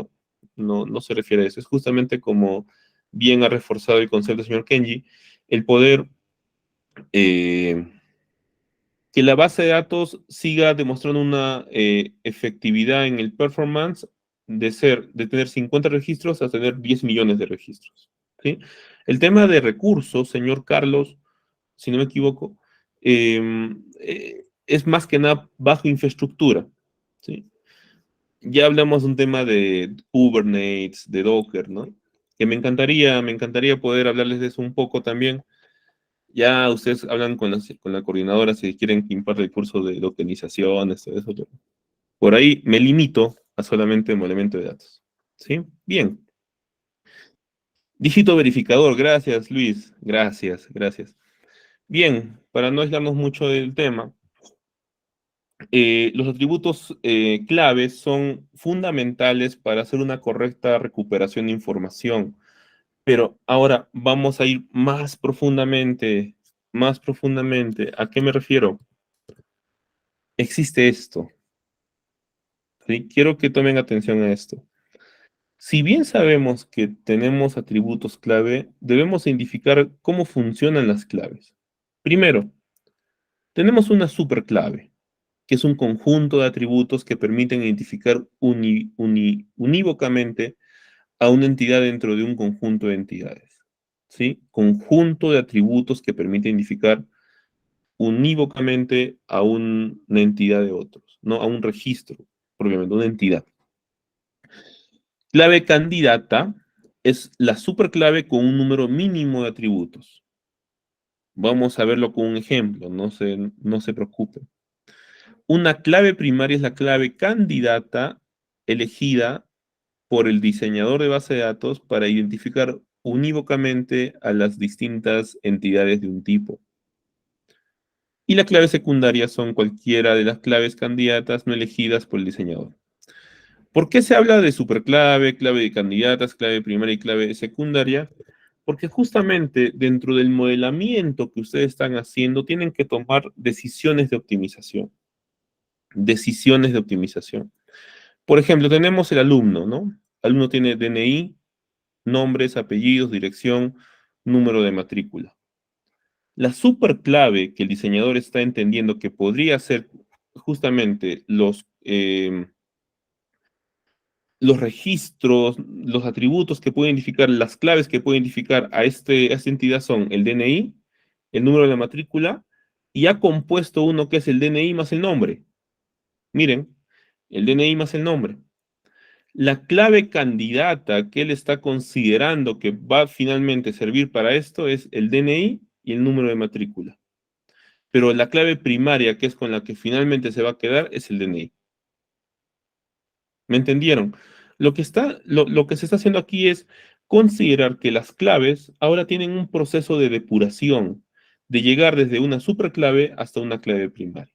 Speaker 1: no se refiere a eso. Es justamente como bien ha reforzado el concepto del señor Kenji, el poder que la base de datos siga demostrando una efectividad en el performance de tener 50 registros a tener 10 millones de registros. ¿Sí? El tema de recursos, señor Carlos, si no me equivoco, es más que nada bajo infraestructura. ¿Sí? Ya hablamos de un tema de Kubernetes, de Docker, ¿no? Que me encantaría poder hablarles de eso un poco también. Ya ustedes hablan con la coordinadora si quieren que imparte el curso de docerización, todo eso. Por ahí me limito a solamente un elemento de datos. ¿Sí? Bien. Dígito verificador, gracias Luis, gracias. Bien, para no aislarnos mucho del tema, los atributos claves son fundamentales para hacer una correcta recuperación de información. Pero ahora vamos a ir más profundamente. ¿A qué me refiero? Existe esto. ¿Sí? Quiero que tomen atención a esto. Si bien sabemos que tenemos atributos clave, debemos identificar cómo funcionan las claves. Primero, tenemos una superclave, que es un conjunto de atributos que permiten identificar unívocamente a una entidad dentro de un conjunto de entidades. ¿Sí? Conjunto de atributos que permite identificar unívocamente a una entidad de otros, no a un registro, propiamente, una entidad. Clave candidata es la superclave con un número mínimo de atributos. Vamos a verlo con un ejemplo, no se preocupen. Una clave primaria es la clave candidata elegida por el diseñador de base de datos para identificar unívocamente a las distintas entidades de un tipo. Y la clave secundaria son cualquiera de las claves candidatas no elegidas por el diseñador. ¿Por qué se habla de superclave, clave de candidatas, clave primaria y clave secundaria? Porque justamente dentro del modelamiento que ustedes están haciendo tienen que tomar decisiones de optimización. Por ejemplo, tenemos el alumno, ¿no? El alumno tiene DNI, nombres, apellidos, dirección, número de matrícula. La superclave que el diseñador está entendiendo que podría ser justamente los registros, los atributos que pueden identificar, las claves que pueden identificar a esta entidad son el DNI, el número de la matrícula, y ha compuesto uno que es el DNI más el nombre. Miren, el DNI más el nombre. La clave candidata que él está considerando que va finalmente a servir para esto es el DNI y el número de matrícula. Pero la clave primaria, que es con la que finalmente se va a quedar, es el DNI. ¿Me entendieron? Lo que se está haciendo aquí es considerar que las claves ahora tienen un proceso de depuración, de llegar desde una superclave hasta una clave primaria.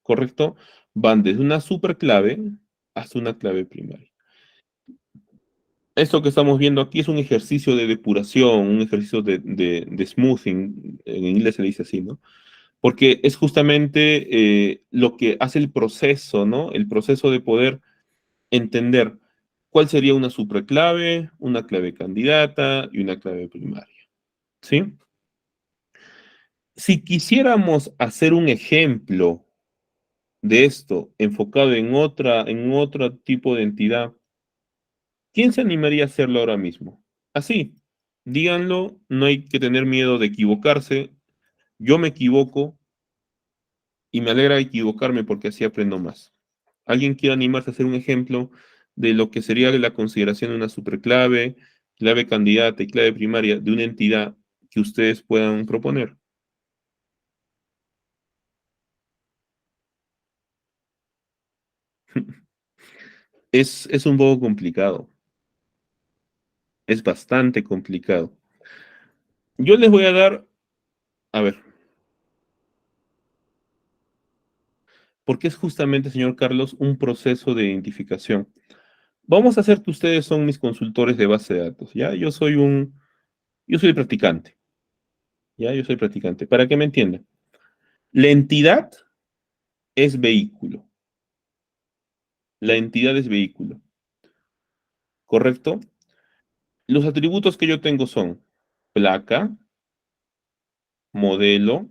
Speaker 1: ¿Correcto? Van desde una superclave hasta una clave primaria. Esto que estamos viendo aquí es un ejercicio de depuración, un ejercicio de smoothing, en inglés se le dice así, ¿no? Porque es justamente lo que hace el proceso, ¿no? El proceso de poder entender cuál sería una superclave, una clave candidata y una clave primaria, ¿sí? Si quisiéramos hacer un ejemplo de esto enfocado en otro tipo de entidad, ¿quién se animaría a hacerlo ahora mismo? Así, díganlo, no hay que tener miedo de equivocarse. Yo me equivoco y me alegra equivocarme porque así aprendo más. ¿Alguien quiere animarse a hacer un ejemplo de lo que sería la consideración de una superclave, clave candidata y clave primaria de una entidad que ustedes puedan proponer? Es un poco complicado, es bastante complicado. Yo les voy a dar, a ver, porque es justamente, señor Carlos, un proceso de identificación. Vamos a hacer que ustedes son mis consultores de base de datos, ¿ya? Yo soy el practicante, ¿ya? Yo soy practicante. Para que me entiendan, la entidad es vehículo. La entidad es vehículo, ¿correcto? Los atributos que yo tengo son placa, modelo,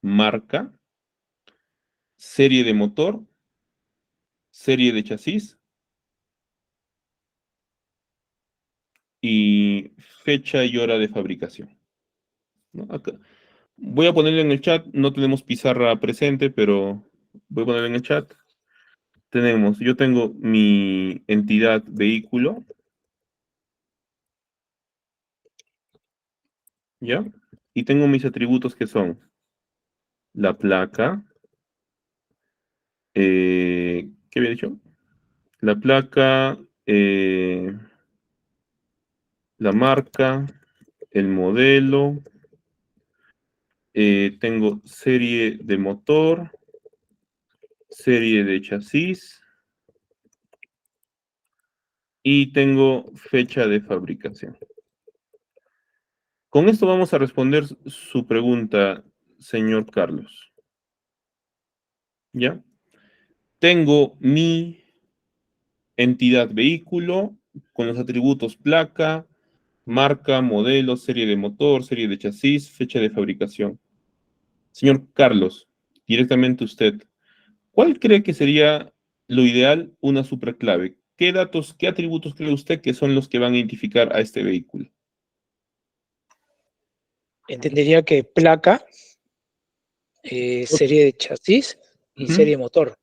Speaker 1: marca, serie de motor, serie de chasis y fecha y hora de fabricación, ¿no? Acá. Voy a ponerlo en el chat, no tenemos pizarra presente, pero voy a ponerlo en el chat. Yo tengo mi entidad vehículo, ¿ya? Y tengo mis atributos que son la placa, ¿qué había dicho? La placa, la marca, el modelo, tengo serie de motor, serie de chasis y tengo fecha de fabricación. Con esto vamos a responder su pregunta, señor Carlos. ¿Ya? Tengo mi entidad vehículo con los atributos placa, marca, modelo, serie de motor, serie de chasis, fecha de fabricación. Señor Carlos, directamente usted, ¿cuál cree que sería lo ideal una superclave? ¿Qué datos, qué atributos cree usted que son los que van a identificar a este vehículo?
Speaker 4: Entendería que placa, serie de chasis y
Speaker 1: Ujú.
Speaker 4: serie de motor.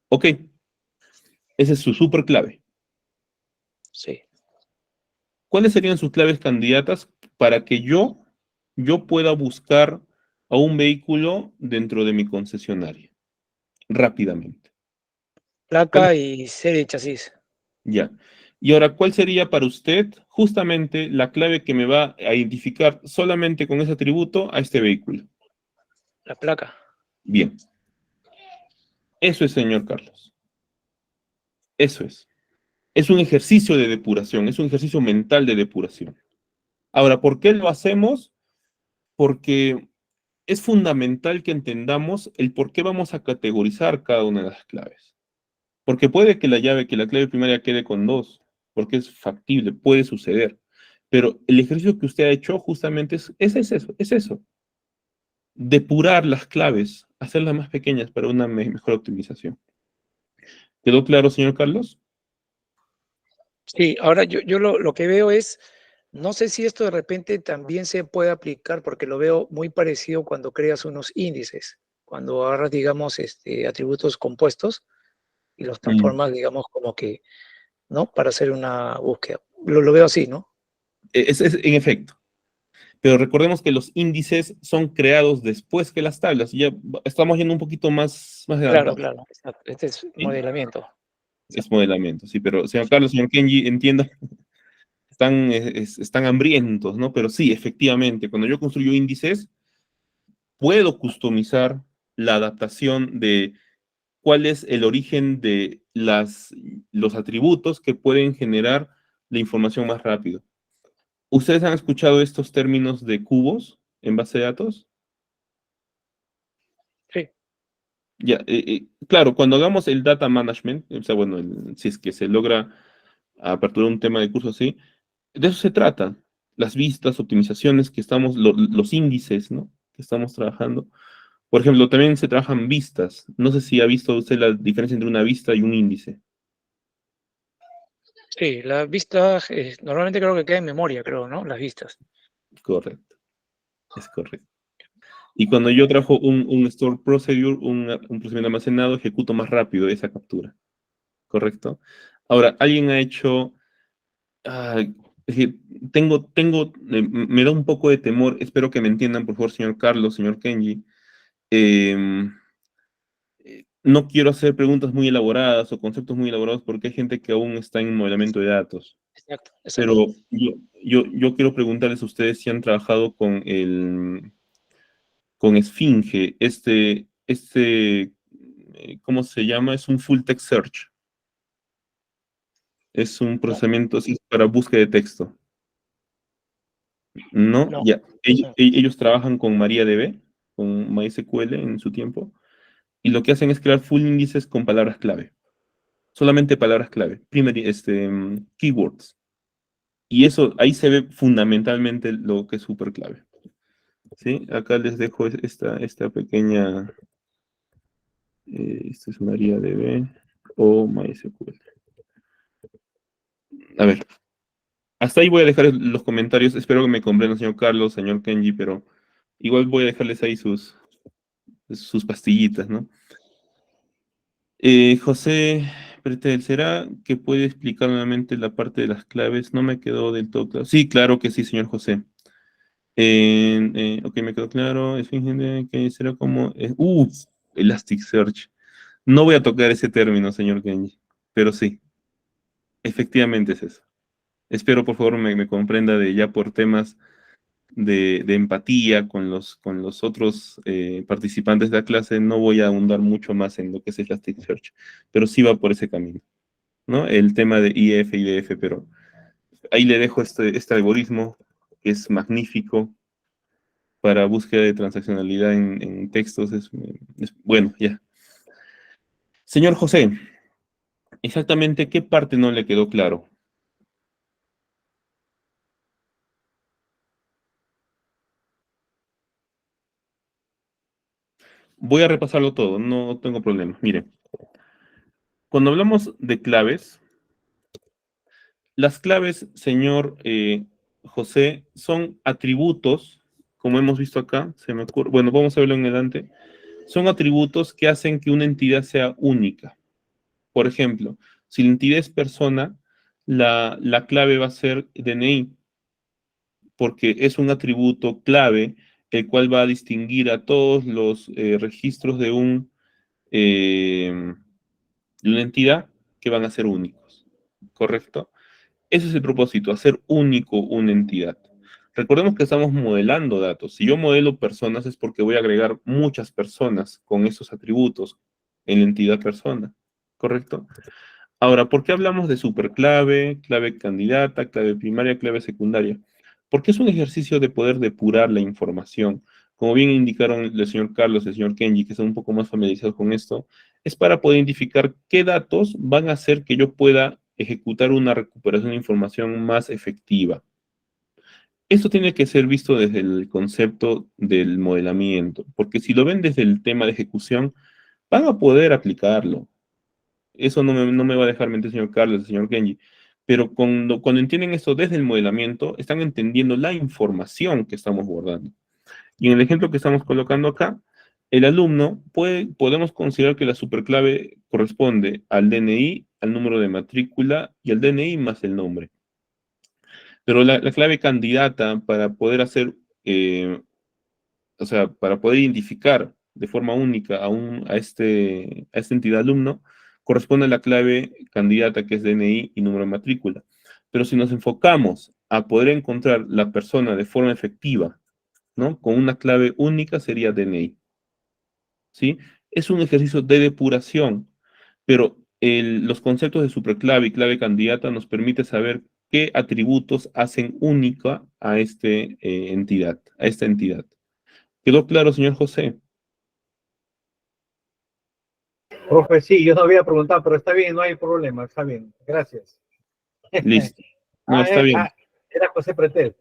Speaker 1: Ok, esa es su superclave.
Speaker 4: Sí.
Speaker 1: ¿Cuáles serían sus claves candidatas para que yo pueda buscar a un vehículo dentro de mi concesionaria? Rápidamente. ¿Cuál-
Speaker 4: Placa y serie de chasis.
Speaker 1: Ya. Y ahora, ¿cuál sería para usted justamente la clave que me va a identificar solamente con ese atributo a este vehículo?
Speaker 4: La placa.
Speaker 1: Bien. Eso es, señor Carlos. Eso es. Es un ejercicio de depuración, es un ejercicio mental de depuración. Ahora, ¿por qué lo hacemos? Porque es fundamental que entendamos el por qué vamos a categorizar cada una de las claves. Porque puede que la clave primaria quede con 2, porque es factible, puede suceder. Pero el ejercicio que usted ha hecho justamente es eso. Depurar las claves, hacerlas más pequeñas para una mejor optimización. ¿Quedó claro, señor Carlos?
Speaker 4: Sí, ahora yo lo que veo es, no sé si esto de repente también se puede aplicar, porque lo veo muy parecido cuando creas unos índices, cuando agarras, digamos, atributos compuestos y los transformas, digamos, como que, ¿no? Para hacer una búsqueda. Lo veo así, ¿no?
Speaker 1: En efecto. Pero recordemos que los índices son creados después que las tablas. Ya estamos yendo un poquito más
Speaker 4: Claro,
Speaker 1: adelantados.
Speaker 4: claro. Exacto. Este es
Speaker 1: ¿Sí?
Speaker 4: modelamiento.
Speaker 1: Es modelamiento, sí, pero señor Carlos, señor Kenji, entienda, están hambrientos, ¿no? Pero sí, efectivamente, cuando yo construyo índices, puedo customizar la adaptación de cuál es el origen de los atributos que pueden generar la información más rápido. ¿Ustedes han escuchado estos términos de cubos en base de datos?
Speaker 4: Sí,
Speaker 1: Ya, claro, cuando hagamos el data management, o sea, bueno, si es que se logra aperturar un tema de curso así, de eso se trata. Las vistas, optimizaciones que estamos, los índices, ¿no? Que estamos trabajando, Por ejemplo, también se trabajan vistas. No sé si ha visto usted la diferencia entre una vista y un índice.
Speaker 4: Sí, las vistas, normalmente creo que queda en memoria, creo, ¿no? Las vistas.
Speaker 1: Correcto, es correcto. Y cuando yo trabajo un store procedure, un procedimiento almacenado, ejecuto más rápido esa captura. ¿Correcto? Ahora, alguien ha hecho... es que me da un poco de temor, espero que me entiendan, por favor, señor Carlos, señor Kenji. No quiero hacer preguntas muy elaboradas o conceptos muy elaborados porque hay gente que aún está en modelamiento de datos.
Speaker 4: Exacto, exacto.
Speaker 1: Pero yo quiero preguntarles a ustedes si han trabajado con Esfinge, ¿cómo se llama? Es un full text search. Es un procesamiento así para búsqueda de texto. ¿No?
Speaker 4: No,
Speaker 1: Ya.
Speaker 4: no.
Speaker 1: Ellos trabajan con MariaDB, con MySQL en su tiempo, y lo que hacen es crear full índices con palabras clave. Solamente palabras clave, keywords. Y eso, ahí se ve fundamentalmente lo que es súper clave. ¿Sí? Acá les dejo esta pequeña, esto es MariaDB o MySQL. A ver, hasta ahí voy a dejar los comentarios. Espero que me comprendan, señor Carlos, señor Kenji, pero igual voy a dejarles ahí sus pastillitas, ¿no? José Pretel, ¿será que puede explicar nuevamente la parte de las claves? No me quedó del todo claro. Sí, claro que sí, señor José. Ok, me quedó claro. Que será como... Elasticsearch. No voy a tocar ese término, señor Kenji, pero sí, efectivamente es eso. Espero, por favor, me comprenda de ya por temas de empatía con los otros participantes de la clase. No voy a ahondar mucho más en lo que es Elasticsearch, pero sí va por ese camino, ¿no? El tema de IF y DF, pero ahí le dejo este algoritmo que es magnífico para búsqueda de transaccionalidad en textos. Bueno, ya. Señor José, exactamente qué parte no le quedó claro. Voy a repasarlo todo, no tengo problema. Mire, cuando hablamos de claves, las claves, señor José, son atributos, como hemos visto acá, se me ocurre, bueno, vamos a verlo en adelante, son atributos que hacen que una entidad sea única. Por ejemplo, si la entidad es persona, la clave va a ser DNI, porque es un atributo clave, el cual va a distinguir a todos los registros de una entidad que van a ser únicos, ¿correcto? Ese es el propósito, hacer único una entidad. Recordemos que estamos modelando datos. Si yo modelo personas es porque voy a agregar muchas personas con esos atributos en la entidad persona, ¿correcto? Ahora, ¿por qué hablamos de superclave, clave candidata, clave primaria, clave secundaria? Porque es un ejercicio de poder depurar la información. Como bien indicaron el señor Carlos y el señor Kenji, que están un poco más familiarizados con esto, es para poder identificar qué datos van a hacer que yo pueda ejecutar una recuperación de información más efectiva. Esto tiene que ser visto desde el concepto del modelamiento, porque si lo ven desde el tema de ejecución, van a poder aplicarlo. Eso no me va a dejar mentir el señor Carlos, el señor Kenji. Pero cuando entienden esto desde el modelamiento, están entendiendo la información que estamos guardando. Y en el ejemplo que estamos colocando acá, el alumno podemos considerar que la superclave corresponde al DNI, al número de matrícula y al DNI más el nombre. Pero la clave candidata para poder hacer, o sea, para poder identificar de forma única a esta entidad alumno, corresponde a la clave candidata que es DNI y número de matrícula. Pero si nos enfocamos a poder encontrar la persona de forma efectiva, ¿no? Con una clave única sería DNI. ¿Sí? Es un ejercicio de depuración, pero los conceptos de superclave y clave candidata nos permite saber qué atributos hacen única a esta entidad. ¿Quedó claro, señor José?
Speaker 5: Profe, sí, yo no había preguntado, pero está bien, no hay problema, está bien. Gracias.
Speaker 1: Listo. No, está bien.
Speaker 5: Era José Pretel.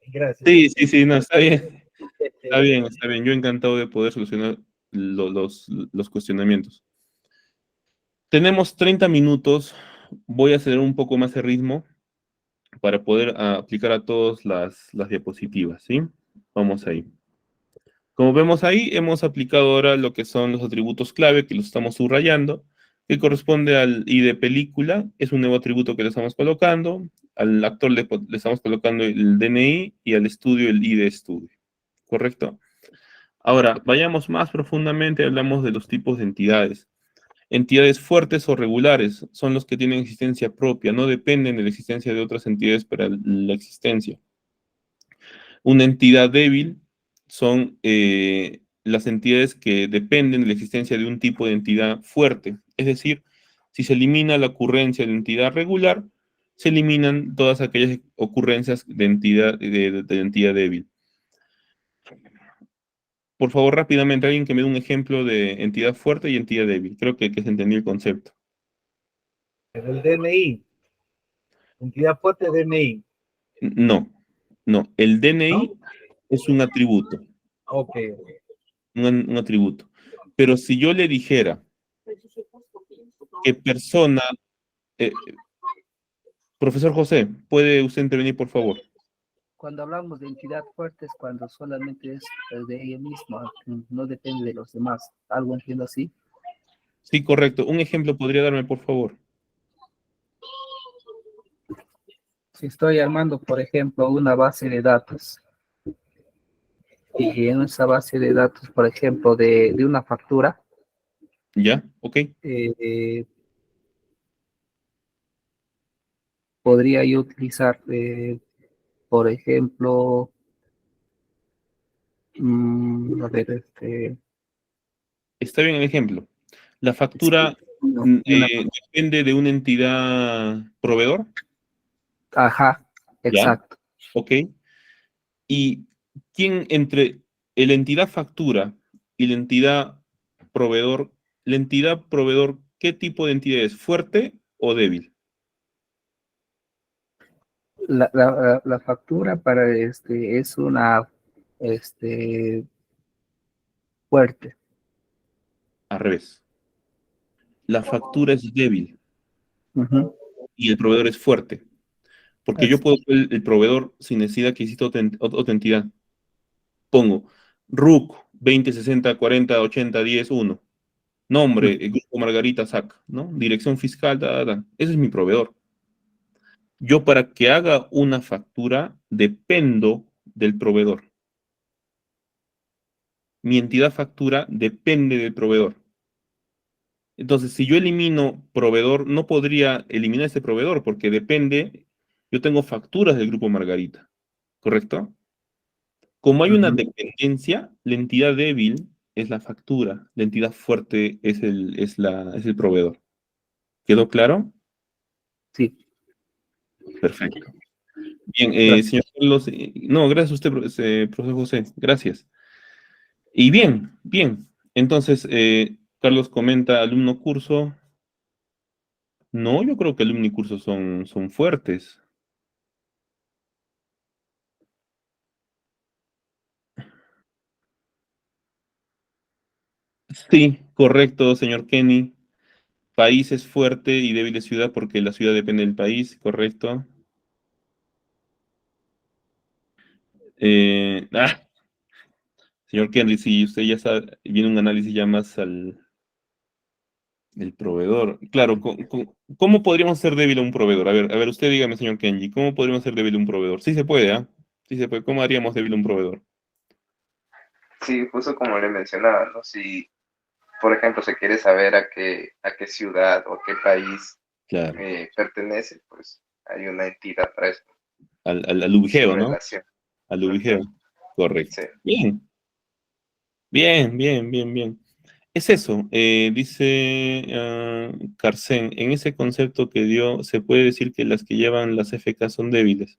Speaker 5: Gracias.
Speaker 1: Sí, no, está bien. Está bien. Yo encantado de poder solucionar los cuestionamientos. Tenemos 30 minutos. Voy a acelerar un poco más el ritmo para poder aplicar a todos las diapositivas, ¿sí? Vamos ahí. Como vemos ahí, hemos aplicado ahora lo que son los atributos clave, que los estamos subrayando, que corresponde al ID de película, es un nuevo atributo que le estamos colocando, al actor le estamos colocando el DNI y al estudio el ID de estudio, ¿correcto? Ahora, vayamos más profundamente, hablamos de los tipos de entidades. Entidades fuertes o regulares son los que tienen existencia propia, no dependen de la existencia de otras entidades para la existencia. Una entidad débil son las entidades que dependen de la existencia de un tipo de entidad fuerte. Es decir, si se elimina la ocurrencia de la entidad regular, se eliminan todas aquellas ocurrencias de entidad débil. Por favor, rápidamente, alguien que me dé un ejemplo de entidad fuerte y entidad débil. Creo que se entendió el concepto.
Speaker 5: El DNI. Entidad fuerte DNI.
Speaker 1: No, no. El DNI
Speaker 5: ¿No?
Speaker 1: es un atributo.
Speaker 5: Ok.
Speaker 1: Un atributo. Pero si yo le dijera que persona... profesor José, ¿puede usted intervenir, por favor?
Speaker 7: Cuando hablamos de entidad fuerte es cuando solamente es de ella misma, no depende de los demás. ¿Algo entiendo así?
Speaker 1: Sí, correcto. Un ejemplo podría darme, por favor.
Speaker 7: Si estoy armando, por ejemplo, una base de datos y en esa base de datos, por ejemplo, de una factura,
Speaker 1: ¿Ya? Ok.
Speaker 7: podría yo utilizar, por ejemplo, a ver,
Speaker 1: Está bien el ejemplo. La factura
Speaker 7: no,
Speaker 1: depende de una entidad proveedor.
Speaker 7: ajá,
Speaker 1: ¿Ya?
Speaker 7: exacto.
Speaker 1: Ok. ¿Y quién entre la entidad factura y la entidad proveedor, qué tipo de entidad es? ¿Fuerte o débil?
Speaker 7: La factura para es una fuerte.
Speaker 1: Al revés. La factura es débil
Speaker 7: Ujú.
Speaker 1: y el proveedor es fuerte. Porque yo puedo ser el proveedor sin necesidad que exista otra entidad. Pongo RUC 20, 60, 40, 80, 10, 1. Nombre, el Grupo Margarita SAC, ¿no? Dirección fiscal, ese es mi proveedor. Yo para que haga una factura dependo del proveedor. Mi entidad factura depende del proveedor. Entonces, si yo elimino proveedor, no podría eliminar ese proveedor porque depende, yo tengo facturas del Grupo Margarita, ¿correcto? Como hay una dependencia, la entidad débil es la factura, la entidad fuerte es el proveedor. ¿Quedó claro?
Speaker 7: Sí,
Speaker 1: Perfecto. Bien,
Speaker 7: gracias.
Speaker 1: señor Carlos, no, gracias a usted, profesor José, gracias. Y bien, bien. Entonces, Carlos comenta, alumno curso. No, yo creo que alumno y curso son fuertes. Sí, correcto, señor Kenny. País es fuerte y débil es ciudad porque la ciudad depende del país, correcto. Eh, ah, Señor Kenny, si usted ya sabe, viene un análisis ya más al el proveedor. Claro, ¿cómo podríamos hacer débil a un proveedor? A ver, usted dígame, señor Kenji, ¿cómo podríamos hacer débil a un proveedor? Sí se puede, ¿ah? Sí se puede. ¿Cómo haríamos débil a un proveedor?
Speaker 3: Sí, justo como le mencionaba, ¿no? Si, por ejemplo, se quiere saber a qué ciudad o a qué país
Speaker 1: Claro,
Speaker 3: pertenece, pues hay una entidad para eso,
Speaker 1: al
Speaker 3: su
Speaker 1: ubigeo, ¿no?
Speaker 3: relación.
Speaker 1: Al
Speaker 3: Ujú,
Speaker 1: ubigeo. Correcto.
Speaker 3: sí.
Speaker 1: Bien, bien, bien, bien, bien. Es eso, dice Carcén, en ese concepto que dio, se puede decir que las que llevan las FK son débiles.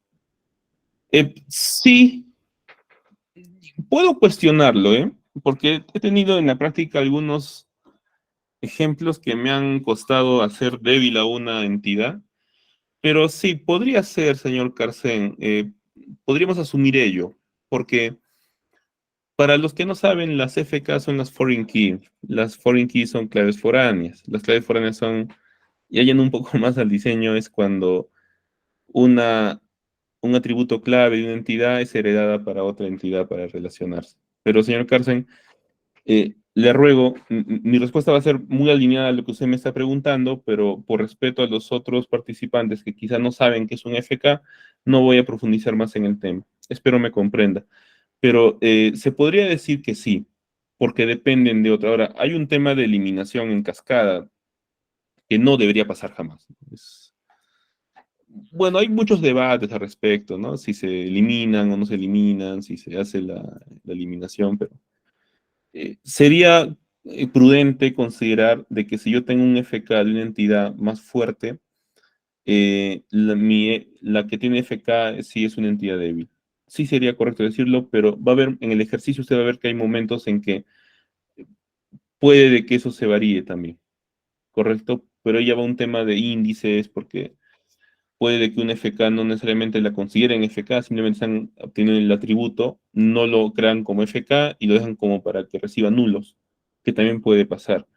Speaker 1: Sí, puedo cuestionarlo, ¿eh? Porque he tenido en la práctica algunos ejemplos que me han costado hacer débil a una entidad, pero sí, podría ser, señor Carcén, podríamos asumir ello, porque Para los que no saben, las FK son las foreign key. Las foreign keys son claves foráneas. Las claves foráneas son, y yendo un poco más al diseño, es cuando un atributo clave de una entidad es heredada para otra entidad para relacionarse. Pero, señor Carson, le ruego, mi respuesta va a ser muy alineada a lo que usted me está preguntando, pero por respeto a los otros participantes que quizá no saben qué es un FK, no voy a profundizar más en el tema. Espero me comprenda. Pero se podría decir que sí, porque dependen de otra. Ahora, hay un tema de eliminación en cascada que no debería pasar jamás. Bueno, hay muchos debates al respecto, ¿no? Si se eliminan o no se eliminan, si se hace la eliminación, pero sería prudente considerar de que si yo tengo un FK de una entidad más fuerte, la que tiene FK sí es una entidad débil. Sí sería correcto decirlo, pero va a haber, en el ejercicio usted va a ver que hay momentos en que puede de que eso se varíe también, ¿correcto? Pero ya va un tema de índices, porque puede de que un FK no necesariamente la consideren FK, simplemente están obteniendo el atributo, no lo crean como FK y lo dejan como para que reciba nulos, que también puede pasar.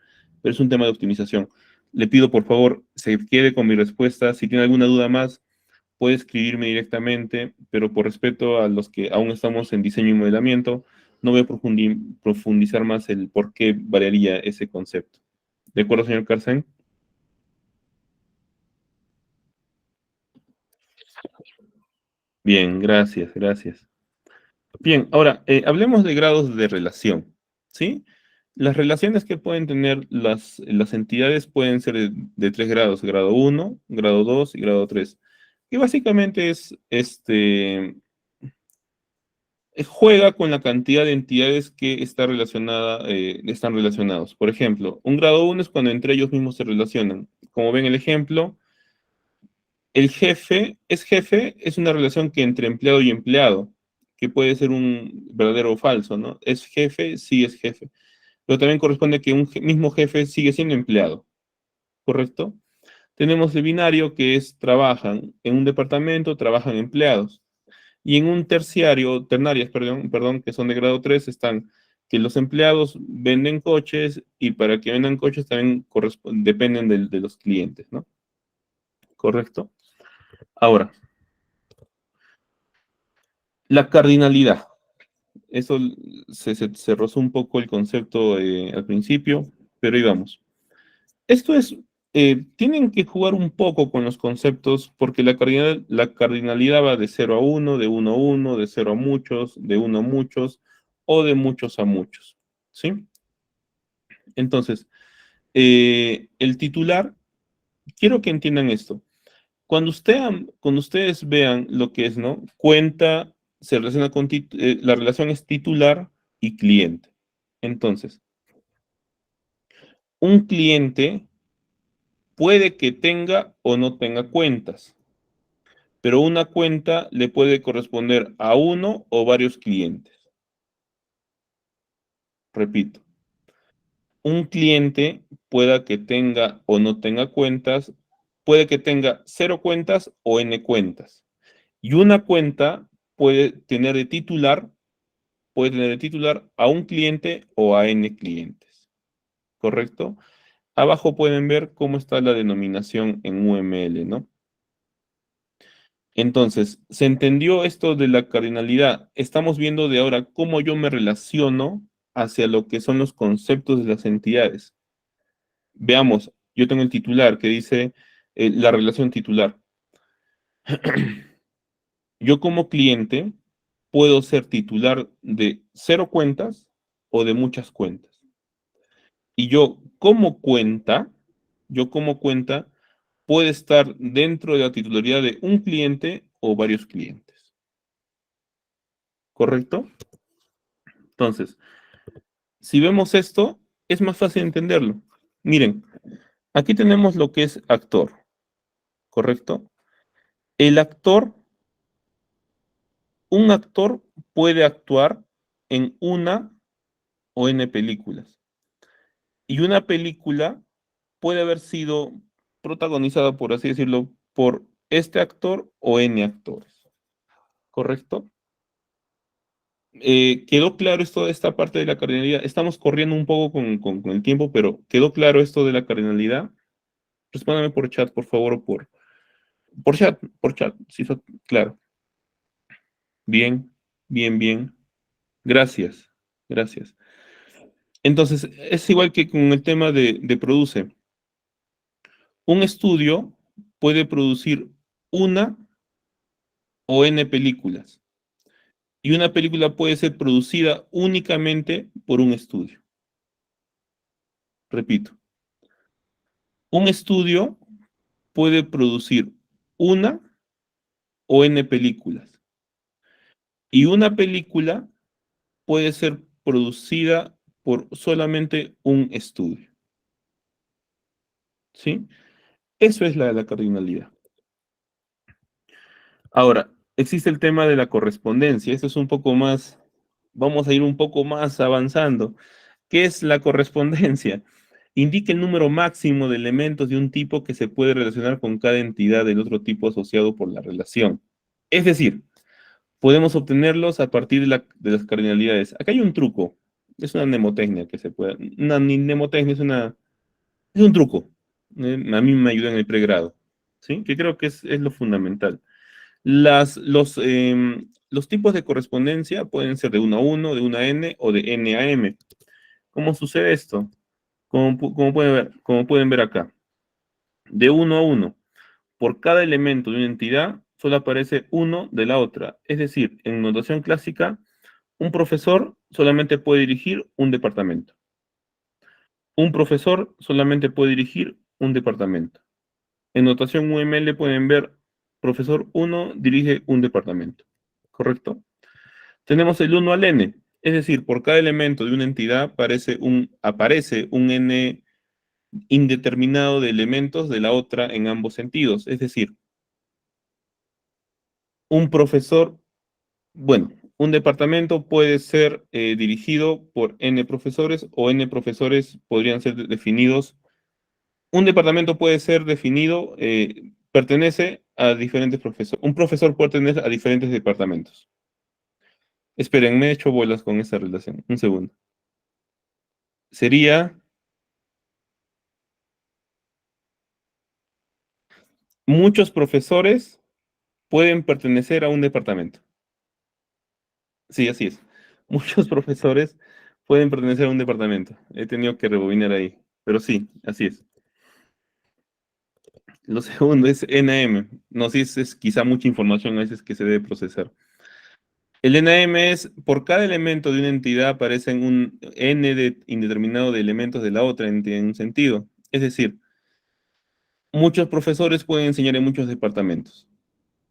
Speaker 1: Pero es un tema de optimización. Le pido por favor se quede con mi respuesta. Si tiene alguna duda más, puede escribirme directamente, pero por respeto a los que aún estamos en diseño y modelamiento, no voy a profundizar más el por qué variaría ese concepto. ¿De acuerdo, señor Carcen? Bien, gracias, gracias. Bien, ahora, hablemos de grados de relación, ¿sí? Las relaciones que pueden tener las entidades pueden ser de 3 grados, grado 1, grado 2 y grado 3. Y básicamente juega con la cantidad de entidades que están relacionados. Por ejemplo, un grado 1 es cuando entre ellos mismos se relacionan. Como ven el ejemplo, el jefe es una relación que entre empleado y empleado, que puede ser un verdadero o falso, ¿no? ¿Es jefe? Sí, es jefe. Pero también corresponde que un mismo jefe sigue siendo empleado, ¿correcto? Tenemos el binario que es trabajan en un departamento, trabajan empleados. Y en un ternarias, perdón, que son de grado 3, están que los empleados venden coches y para que vendan coches también dependen de los clientes, ¿no? ¿Correcto? Ahora, la cardinalidad. Eso se rozó un poco el concepto al principio, pero ahí vamos. Esto es, tienen que jugar un poco con los conceptos porque la cardinalidad va de 0 a 1, de 1 a 1, de 0 a muchos, de 1 a muchos o de muchos a muchos, ¿sí? Entonces, el titular, quiero que entiendan esto. Cuando ustedes vean lo que es, ¿no? Cuenta, se relaciona con, la relación es titular y cliente. Entonces, un cliente puede que tenga o no tenga cuentas, pero una cuenta le puede corresponder a uno o varios clientes. Repito, un cliente pueda que tenga o no tenga cuentas, puede que tenga 0 cuentas o n cuentas. Y una cuenta puede tener de titular a un cliente o a n clientes. ¿Correcto? Abajo pueden ver cómo está la denominación en UML, ¿no? Entonces, ¿se entendió esto de la cardinalidad? Estamos viendo de ahora cómo yo me relaciono hacia lo que son los conceptos de las entidades. Veamos, yo tengo el titular que dice la relación titular. Yo como cliente puedo ser titular de 0 cuentas o de muchas cuentas. Y yo como cuenta, puede estar dentro de la titularidad de un cliente o varios clientes. ¿Correcto? Entonces, si vemos esto, es más fácil entenderlo. Miren, aquí tenemos lo que es actor, ¿correcto? Un actor puede actuar en una o n películas. Y una película puede haber sido protagonizada, por así decirlo, por este actor o n actores. ¿Correcto? ¿Quedó claro esto de esta parte de la cardinalidad? Estamos corriendo un poco con el tiempo, pero ¿quedó claro esto de la cardinalidad? Respóndame por chat, por favor, o por chat, si está claro. Bien, bien, bien. Gracias, gracias. Entonces, es igual que con el tema de produce. Un estudio puede producir una o n películas. Y una película puede ser producida únicamente por un estudio. Repito, un estudio puede producir una o n películas. Y una película puede ser producida por solamente un estudio. ¿Sí? Eso es la cardinalidad. Ahora, existe el tema de la correspondencia. Esto es un poco más, vamos a ir un poco más avanzando. ¿Qué es la correspondencia? Indica el número máximo de elementos de un tipo que se puede relacionar con cada entidad del otro tipo asociado por la relación. Es decir, podemos obtenerlos a partir de las cardinalidades. Acá hay un truco. Es una mnemotecnia que se puede. Una mnemotecnia es un truco. A mí me ayuda en el pregrado. ¿Sí? Que creo que es lo fundamental. Los tipos de correspondencia pueden ser de 1 a 1, de 1 a n o de n a m. ¿Cómo sucede esto? Como pueden ver acá. De 1 a 1. Por cada elemento de una entidad, solo aparece uno de la otra. Es decir, en notación clásica, un profesor solamente puede dirigir un departamento. Un profesor solamente puede dirigir un departamento. En notación UML pueden ver, profesor 1 dirige un departamento. ¿Correcto? Tenemos el 1 al n. Es decir, por cada elemento de una entidad aparece un n indeterminado de elementos de la otra en ambos sentidos. Es decir, un profesor, bueno, un departamento puede ser dirigido por n profesores o n profesores podrían ser definidos. Un departamento puede ser definido, pertenece a diferentes profesores. Un profesor puede pertenecer a diferentes departamentos. Esperen, me he hecho bolas con esta relación. Un segundo. Sería muchos profesores pueden pertenecer a un departamento. Sí, así es. Muchos profesores pueden pertenecer a un departamento. He tenido que rebobinar ahí. Pero sí, así es. Lo segundo es NAM. No sé si es quizá mucha información a veces que se debe procesar. El NAM es, por cada elemento de una entidad aparecen un N indeterminado de elementos de la otra en un sentido. Es decir, muchos profesores pueden enseñar en muchos departamentos,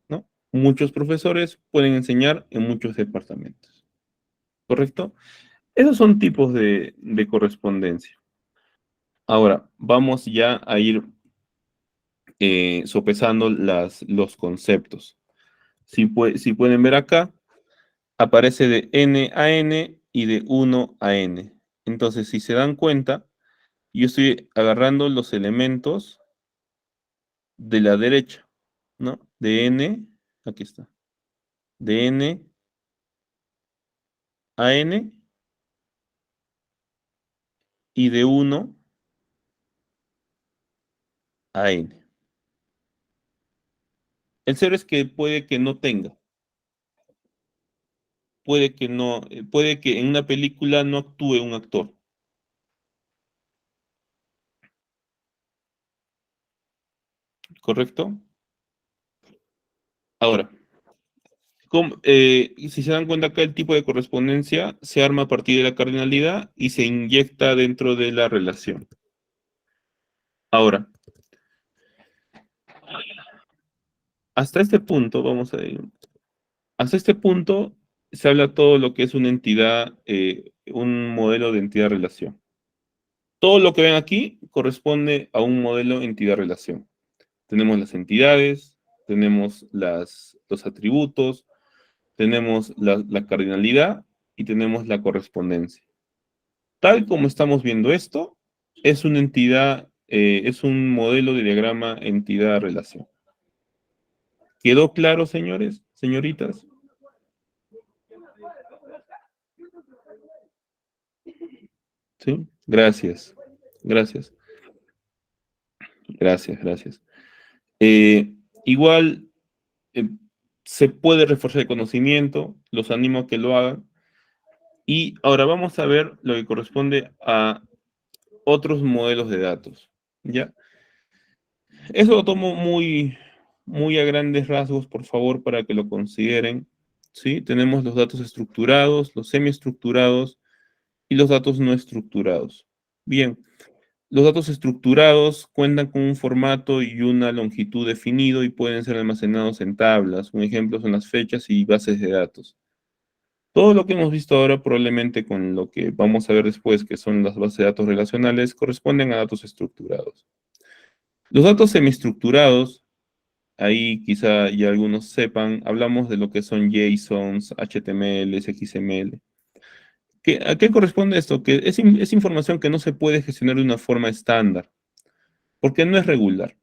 Speaker 1: ¿no? Muchos profesores pueden enseñar en muchos departamentos. ¿Correcto? Esos son tipos de correspondencia. Ahora, vamos ya a ir sopesando los conceptos. Si pueden ver acá, aparece de n a n y de 1 a n. Entonces, si se dan cuenta, yo estoy agarrando los elementos de la derecha, ¿no? De n, aquí está, de n a n y de 1 a n. El cero es que puede que no tenga. Puede que no, puede que en una película no actúe un actor. ¿Correcto? Ahora, si se dan cuenta acá, el tipo de correspondencia se arma a partir de la cardinalidad y se inyecta dentro de la relación. Ahora, hasta este punto, vamos a ir. Hasta este punto se habla todo lo que es una entidad, un modelo de entidad-relación. Todo lo que ven aquí corresponde a un modelo entidad-relación. Tenemos las entidades, tenemos los atributos, tenemos la cardinalidad y tenemos la correspondencia. Tal como estamos viendo esto, es una entidad, es un modelo de diagrama entidad-relación. ¿Quedó claro, señores, señoritas? ¿Sí? Gracias. Gracias. Gracias. Igual se puede reforzar el conocimiento, los animo a que lo hagan. Y ahora vamos a ver lo que corresponde a otros modelos de datos. ¿Ya? Eso lo tomo muy a grandes rasgos, por favor, para que lo consideren. ¿Sí? Tenemos los datos estructurados, los semiestructurados y los datos no estructurados. Bien, los datos estructurados cuentan con un formato y una longitud definido y pueden ser almacenados en tablas. Un ejemplo son las fechas y bases de datos. Todo lo que hemos visto ahora, probablemente con lo que vamos a ver después, que son las bases de datos relacionales, corresponden a datos estructurados. Los datos semiestructurados, ahí quizá ya algunos sepan, hablamos de lo que son JSONs, HTMLs, XML. ¿A qué corresponde esto? Que es información que no se puede gestionar de una forma estándar, porque no es regular,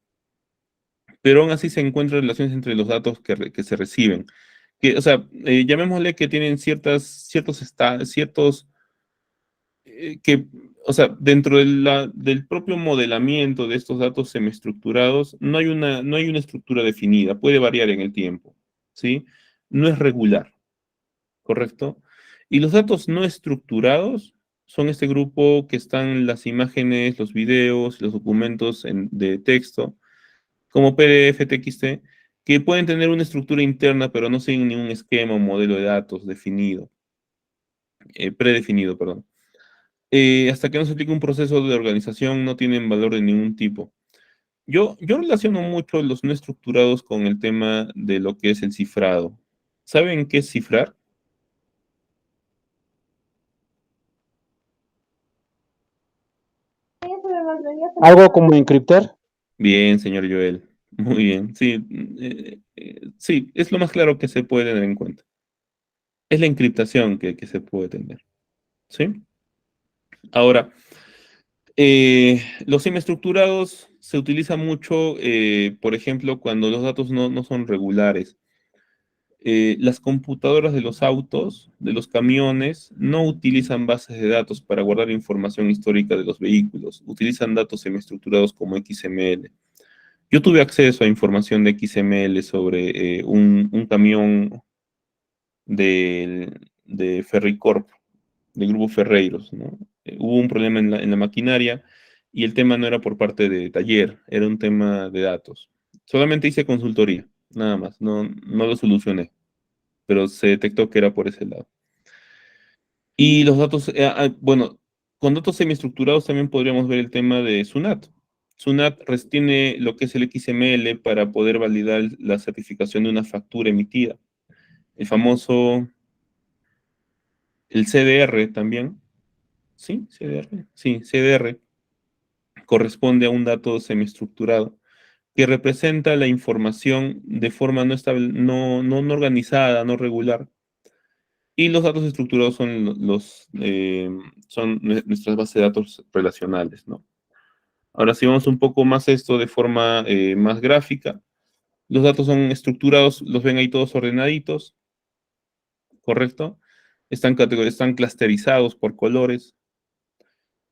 Speaker 1: pero aún así se encuentran relaciones entre los datos que se reciben. O sea, llamémosle que tienen que, o sea, dentro del propio modelamiento de estos datos semiestructurados, no hay una estructura definida, puede variar en el tiempo, ¿sí? No es regular, ¿correcto? Y los datos no estructurados son este grupo que están las imágenes, los videos, los documentos de texto, como PDF, TXT, que pueden tener una estructura interna, pero no siguen ningún esquema o modelo de datos definido, predefinido, perdón. Hasta que no se aplique un proceso de organización, no tienen valor de ningún tipo. Yo relaciono mucho los no estructurados con el tema de lo que es el cifrado. ¿Saben qué es cifrar?
Speaker 8: Algo como encriptar.
Speaker 1: Bien, señor Joel. Muy bien. Sí, sí, es lo más claro que se puede tener en cuenta. Es la encriptación que se puede tener. ¿Sí? Ahora, los semiestructurados se utilizan mucho, por ejemplo, cuando los datos no son regulares. Las computadoras de los autos, de los camiones, no utilizan bases de datos para guardar información histórica de los vehículos. Utilizan datos semiestructurados como XML. Yo tuve acceso a información de XML sobre un camión de Ferricorp, del grupo Ferreiros, ¿no? Hubo un problema en la maquinaria y el tema no era por parte de taller, era un tema de datos. Solamente hice consultoría, nada más, no lo solucioné, pero se detectó que era por ese lado. Y los datos, bueno, con datos semiestructurados también podríamos ver el tema de SUNAT. SUNAT tiene lo que es el XML para poder validar la certificación de una factura emitida. El famoso, el CDR también. ¿Sí? CDR. Sí, CDR corresponde a un dato semiestructurado que representa la información de forma no estable, no organizada, no regular. Y los datos estructurados son nuestras bases de datos relacionales, ¿no? Ahora, si vamos un poco más a esto de forma más gráfica, los datos son estructurados, los ven ahí todos ordenaditos, ¿correcto? Están clusterizados por colores.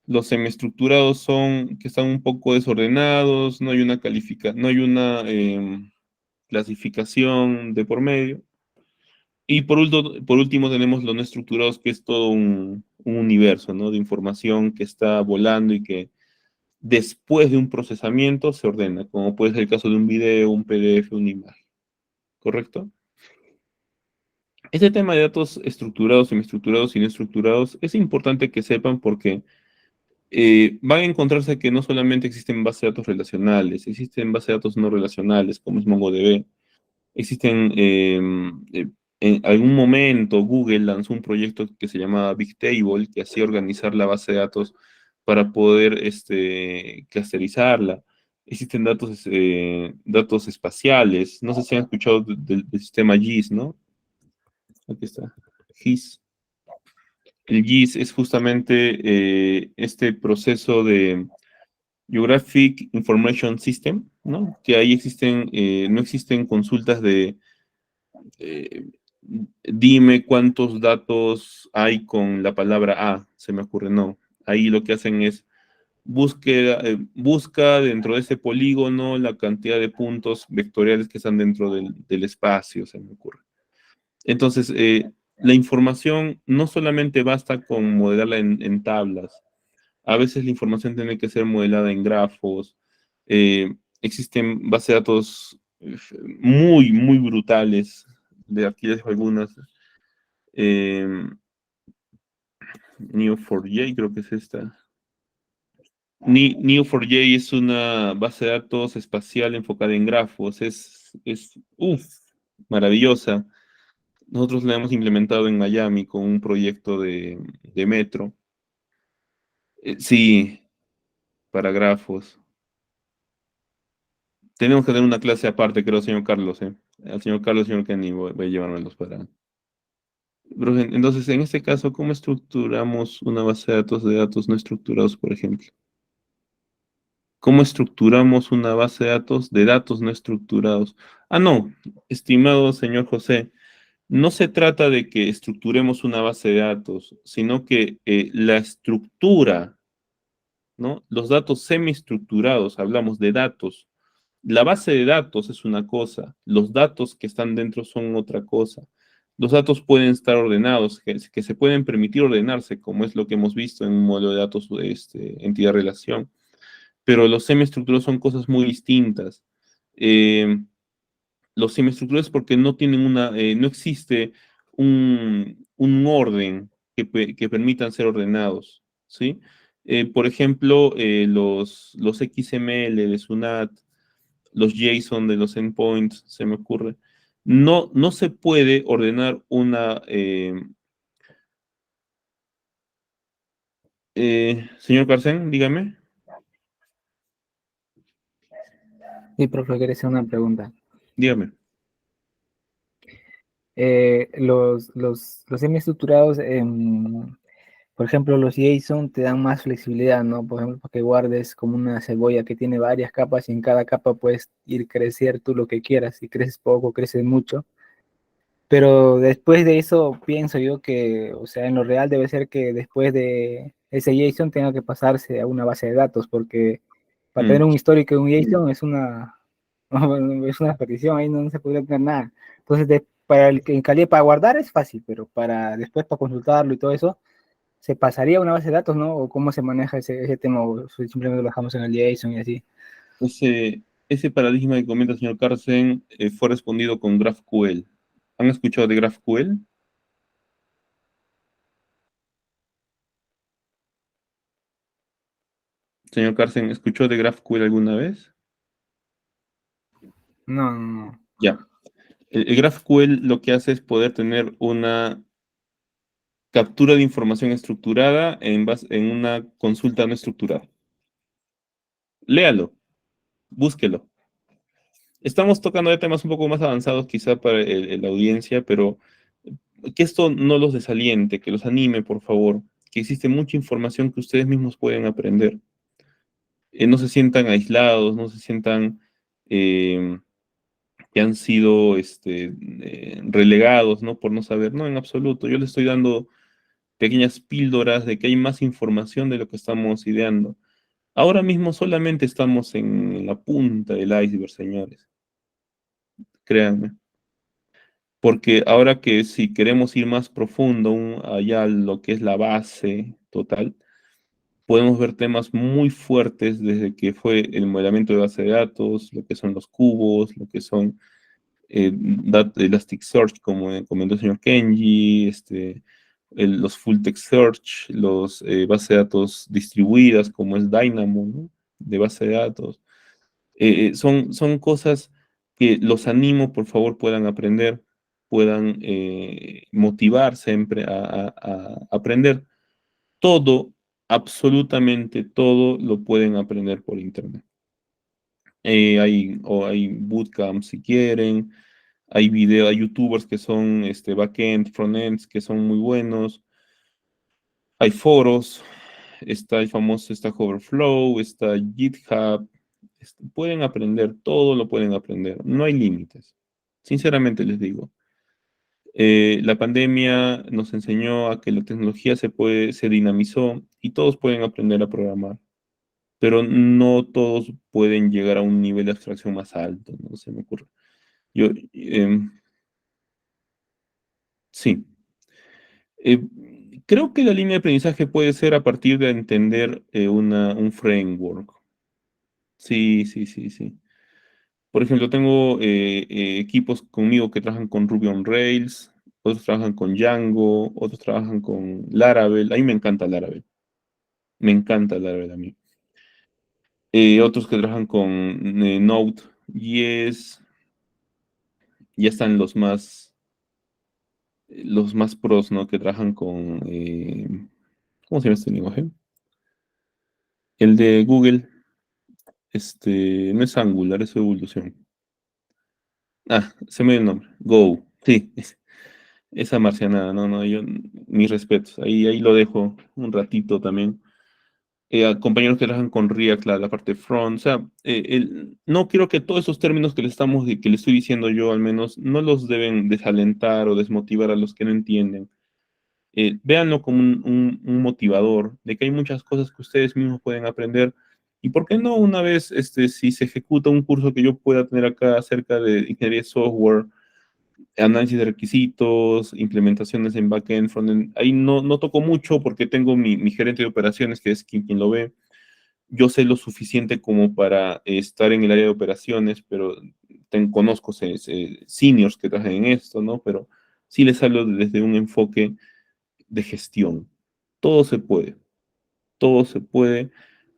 Speaker 1: Los semiestructurados son que están un poco desordenados, no hay una clasificación de por medio. Y por último tenemos los no estructurados, que es todo un universo, ¿no? De información que está volando y que después de un procesamiento se ordena, como puede ser el caso de un video, un PDF, una imagen. ¿Correcto? Este tema de datos estructurados, semiestructurados y no estructurados es importante que sepan porque van a encontrarse que no solamente existen bases de datos relacionales, existen bases de datos no relacionales, como es MongoDB. Existen, en algún momento Google lanzó un proyecto que se llamaba Bigtable, que hacía organizar la base de datos para poder clusterizarla. Existen datos espaciales. No sé si han escuchado del sistema GIS, ¿no? Aquí está. GIS. El GIS es justamente este proceso de Geographic Information System, ¿no? Que ahí no existen consultas dime cuántos datos hay con la palabra A, se me ocurre, no. Ahí lo que hacen es busca dentro de ese polígono la cantidad de puntos vectoriales que están dentro del espacio, se me ocurre. Entonces, la información no solamente basta con modelarla en tablas, a veces la información tiene que ser modelada en grafos. Existen bases de datos muy, muy brutales. De aquí les dejo algunas. Neo4j creo que es esta. Neo4j es una base de datos espacial enfocada en grafos. Es maravillosa. Nosotros la hemos implementado en Miami con un proyecto de metro. Sí, para grafos. Tenemos que tener una clase aparte, creo, señor Carlos. Al señor Carlos y señor Kenny voy a llevármelos para... Pero, entonces, en este caso, ¿cómo estructuramos una base de datos no estructurados, por ejemplo? ¿Cómo estructuramos una base de datos no estructurados? Ah, no, estimado señor José, no se trata de que estructuremos una base de datos, sino que la estructura, ¿no? Los datos semiestructurados, hablamos de datos. La base de datos es una cosa, los datos que están dentro son otra cosa. Los datos pueden estar ordenados, que se pueden permitir ordenarse, como es lo que hemos visto en un modelo de datos entidad-relación. Pero los semiestructurados son cosas muy distintas. Los semiestructurados porque no tienen no existe un orden que permitan ser ordenados, ¿sí? Por ejemplo, los XML de SUNAT, los JSON de los endpoints, se me ocurre. No se puede ordenar una... señor Carcen, dígame.
Speaker 6: Sí, profe, quería hacer una pregunta.
Speaker 1: Dígame.
Speaker 6: Los semiestructurados, por ejemplo, los JSON te dan más flexibilidad, ¿no? Por ejemplo, para que guardes como una cebolla que tiene varias capas y en cada capa puedes ir crecer tú lo que quieras. Si creces poco, creces mucho. Pero después de eso pienso yo que, o sea, en lo real debe ser que después de ese JSON tenga que pasarse a una base de datos, porque para tener un histórico de un JSON es es una petición, ahí no se podría tener nada. Entonces, para en calidad para guardar es fácil, pero para después para consultarlo y todo eso, se pasaría a una base de datos, ¿no? O cómo se maneja ese tema, o simplemente lo dejamos en el JSON y así.
Speaker 1: Ese paradigma que comenta el señor Carcen fue respondido con GraphQL. ¿Han escuchado de GraphQL? Señor Carcen, ¿escuchó de GraphQL alguna vez?
Speaker 6: No.
Speaker 1: Ya. El GraphQL lo que hace es poder tener una captura de información estructurada en una consulta no estructurada. Léalo, búsquelo. Estamos tocando de temas un poco más avanzados quizá para la audiencia, pero que esto no los desaliente, que los anime, por favor, que existe mucha información que ustedes mismos pueden aprender. No se sientan aislados, no se sientan que han sido relegados, ¿no? Por no saber, no, en absoluto. Yo les estoy dando pequeñas píldoras de que hay más información de lo que estamos ideando. Ahora mismo solamente estamos en la punta del iceberg, señores. Créanme. Porque ahora que si queremos ir más profundo, allá lo que es la base total, podemos ver temas muy fuertes desde que fue el modelamiento de base de datos, lo que son los cubos, lo que son Elasticsearch, como comentó el señor Kenji, los full text search, los bases de datos distribuidas, como es Dynamo, ¿no? De base de datos. Son cosas que los animo, por favor, puedan aprender, puedan motivarse a aprender. Todo, absolutamente todo, lo pueden aprender por internet. Hay bootcamps si quieren, hay hay youtubers que son backend, frontends, que son muy buenos, hay foros, está el famoso Stack Overflow, está GitHub, pueden aprender, todo lo pueden aprender, no hay límites, sinceramente les digo. La pandemia nos enseñó a que la tecnología se dinamizó y todos pueden aprender a programar, pero no todos pueden llegar a un nivel de abstracción más alto, no se me ocurre. Yo, sí. Creo que la línea de aprendizaje puede ser a partir de entender un framework. Sí, sí, sí, sí. Por ejemplo, tengo equipos conmigo que trabajan con Ruby on Rails, otros trabajan con Django, otros trabajan con Laravel. A mí me encanta Laravel. Me encanta Laravel a mí. Otros que trabajan con Node.js. Ya están los más pros, ¿no? Que trabajan con, ¿cómo se llama este lenguaje? El de Google, no es Angular, es su evolución. Ah, se me dio el nombre. Go, sí, esa marcianada, no, yo, mis respetos. Ahí lo dejo un ratito también. A compañeros que trabajan con React, la parte front, o sea, no quiero que todos esos términos que que le estoy diciendo yo al menos, no los deben desalentar o desmotivar a los que no entienden. Véanlo como un motivador de que hay muchas cosas que ustedes mismos pueden aprender. ¿Y por qué no una vez, si se ejecuta un curso que yo pueda tener acá acerca de ingeniería de software, análisis de requisitos, implementaciones en backend, frontend? Ahí no toco mucho porque tengo mi gerente de operaciones, que es quien lo ve. Yo sé lo suficiente como para estar en el área de operaciones, pero conozco seniors que trabajan en esto, ¿no? Pero sí les hablo desde un enfoque de gestión. Todo se puede, todo se puede,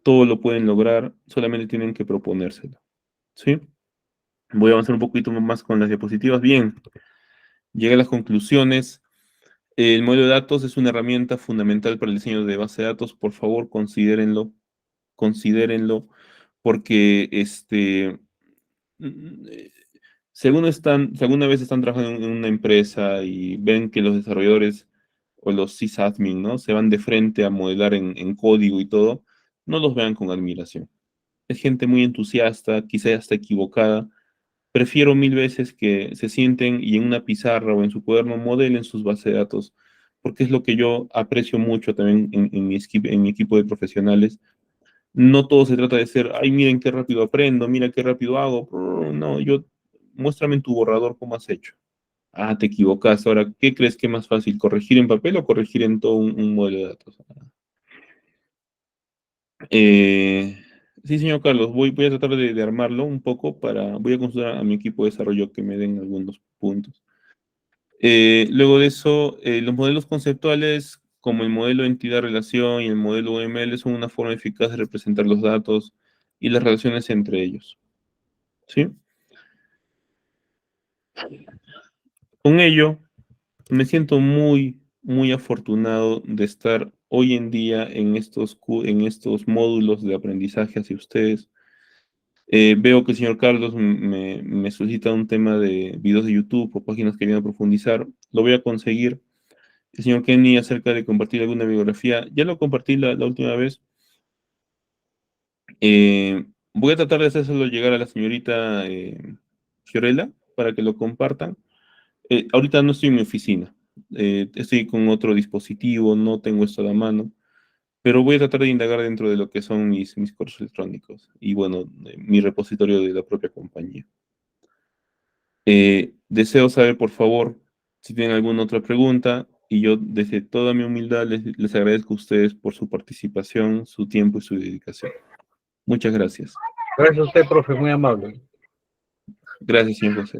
Speaker 1: todo lo pueden lograr, solamente tienen que proponérselo. ¿Sí? Voy a avanzar un poquito más con las diapositivas. Bien, llegué a las conclusiones. El modelo de datos es una herramienta fundamental para el diseño de base de datos. Por favor, considérenlo, porque si alguna vez están trabajando en una empresa y ven que los desarrolladores o los sysadmin, ¿no? Se van de frente a modelar en código y todo, no los vean con admiración. Es gente muy entusiasta, quizá hasta equivocada. Prefiero mil veces que se sienten y en una pizarra o en su cuaderno modelen sus bases de datos, porque es lo que yo aprecio mucho también en mi equipo de profesionales. No todo se trata de ser, ay, miren qué rápido aprendo, mira qué rápido hago. No, muéstrame en tu borrador cómo has hecho. Ah, te equivocas. Ahora, ¿qué crees que es más fácil? ¿Corregir en papel o corregir en todo un modelo de datos? Sí, señor Carlos, voy a tratar de armarlo un poco voy a consultar a mi equipo de desarrollo que me den algunos puntos. Luego de eso, los modelos conceptuales, como el modelo entidad-relación y el modelo UML, son una forma eficaz de representar los datos y las relaciones entre ellos. ¿Sí? Con ello, me siento muy, muy afortunado de estar hoy en día en estos módulos de aprendizaje hacia ustedes. Veo que el señor Carlos me solicita un tema de videos de YouTube o páginas que vienen a profundizar. Lo voy a conseguir. El señor Kenny, acerca de compartir alguna bibliografía, ya lo compartí la última vez. Voy a tratar de hacérselo llegar a la señorita Fiorella para que lo compartan. Ahorita no estoy en mi oficina. Estoy con otro dispositivo, no tengo esto a la mano, pero voy a tratar de indagar dentro de lo que son mis correos electrónicos y, bueno, mi repositorio de la propia compañía. Deseo saber, por favor, si tienen alguna otra pregunta, y yo, desde toda mi humildad, les agradezco a ustedes por su participación, su tiempo y su dedicación. Muchas gracias.
Speaker 5: Gracias a usted, profe, muy amable.
Speaker 1: Gracias, señor José.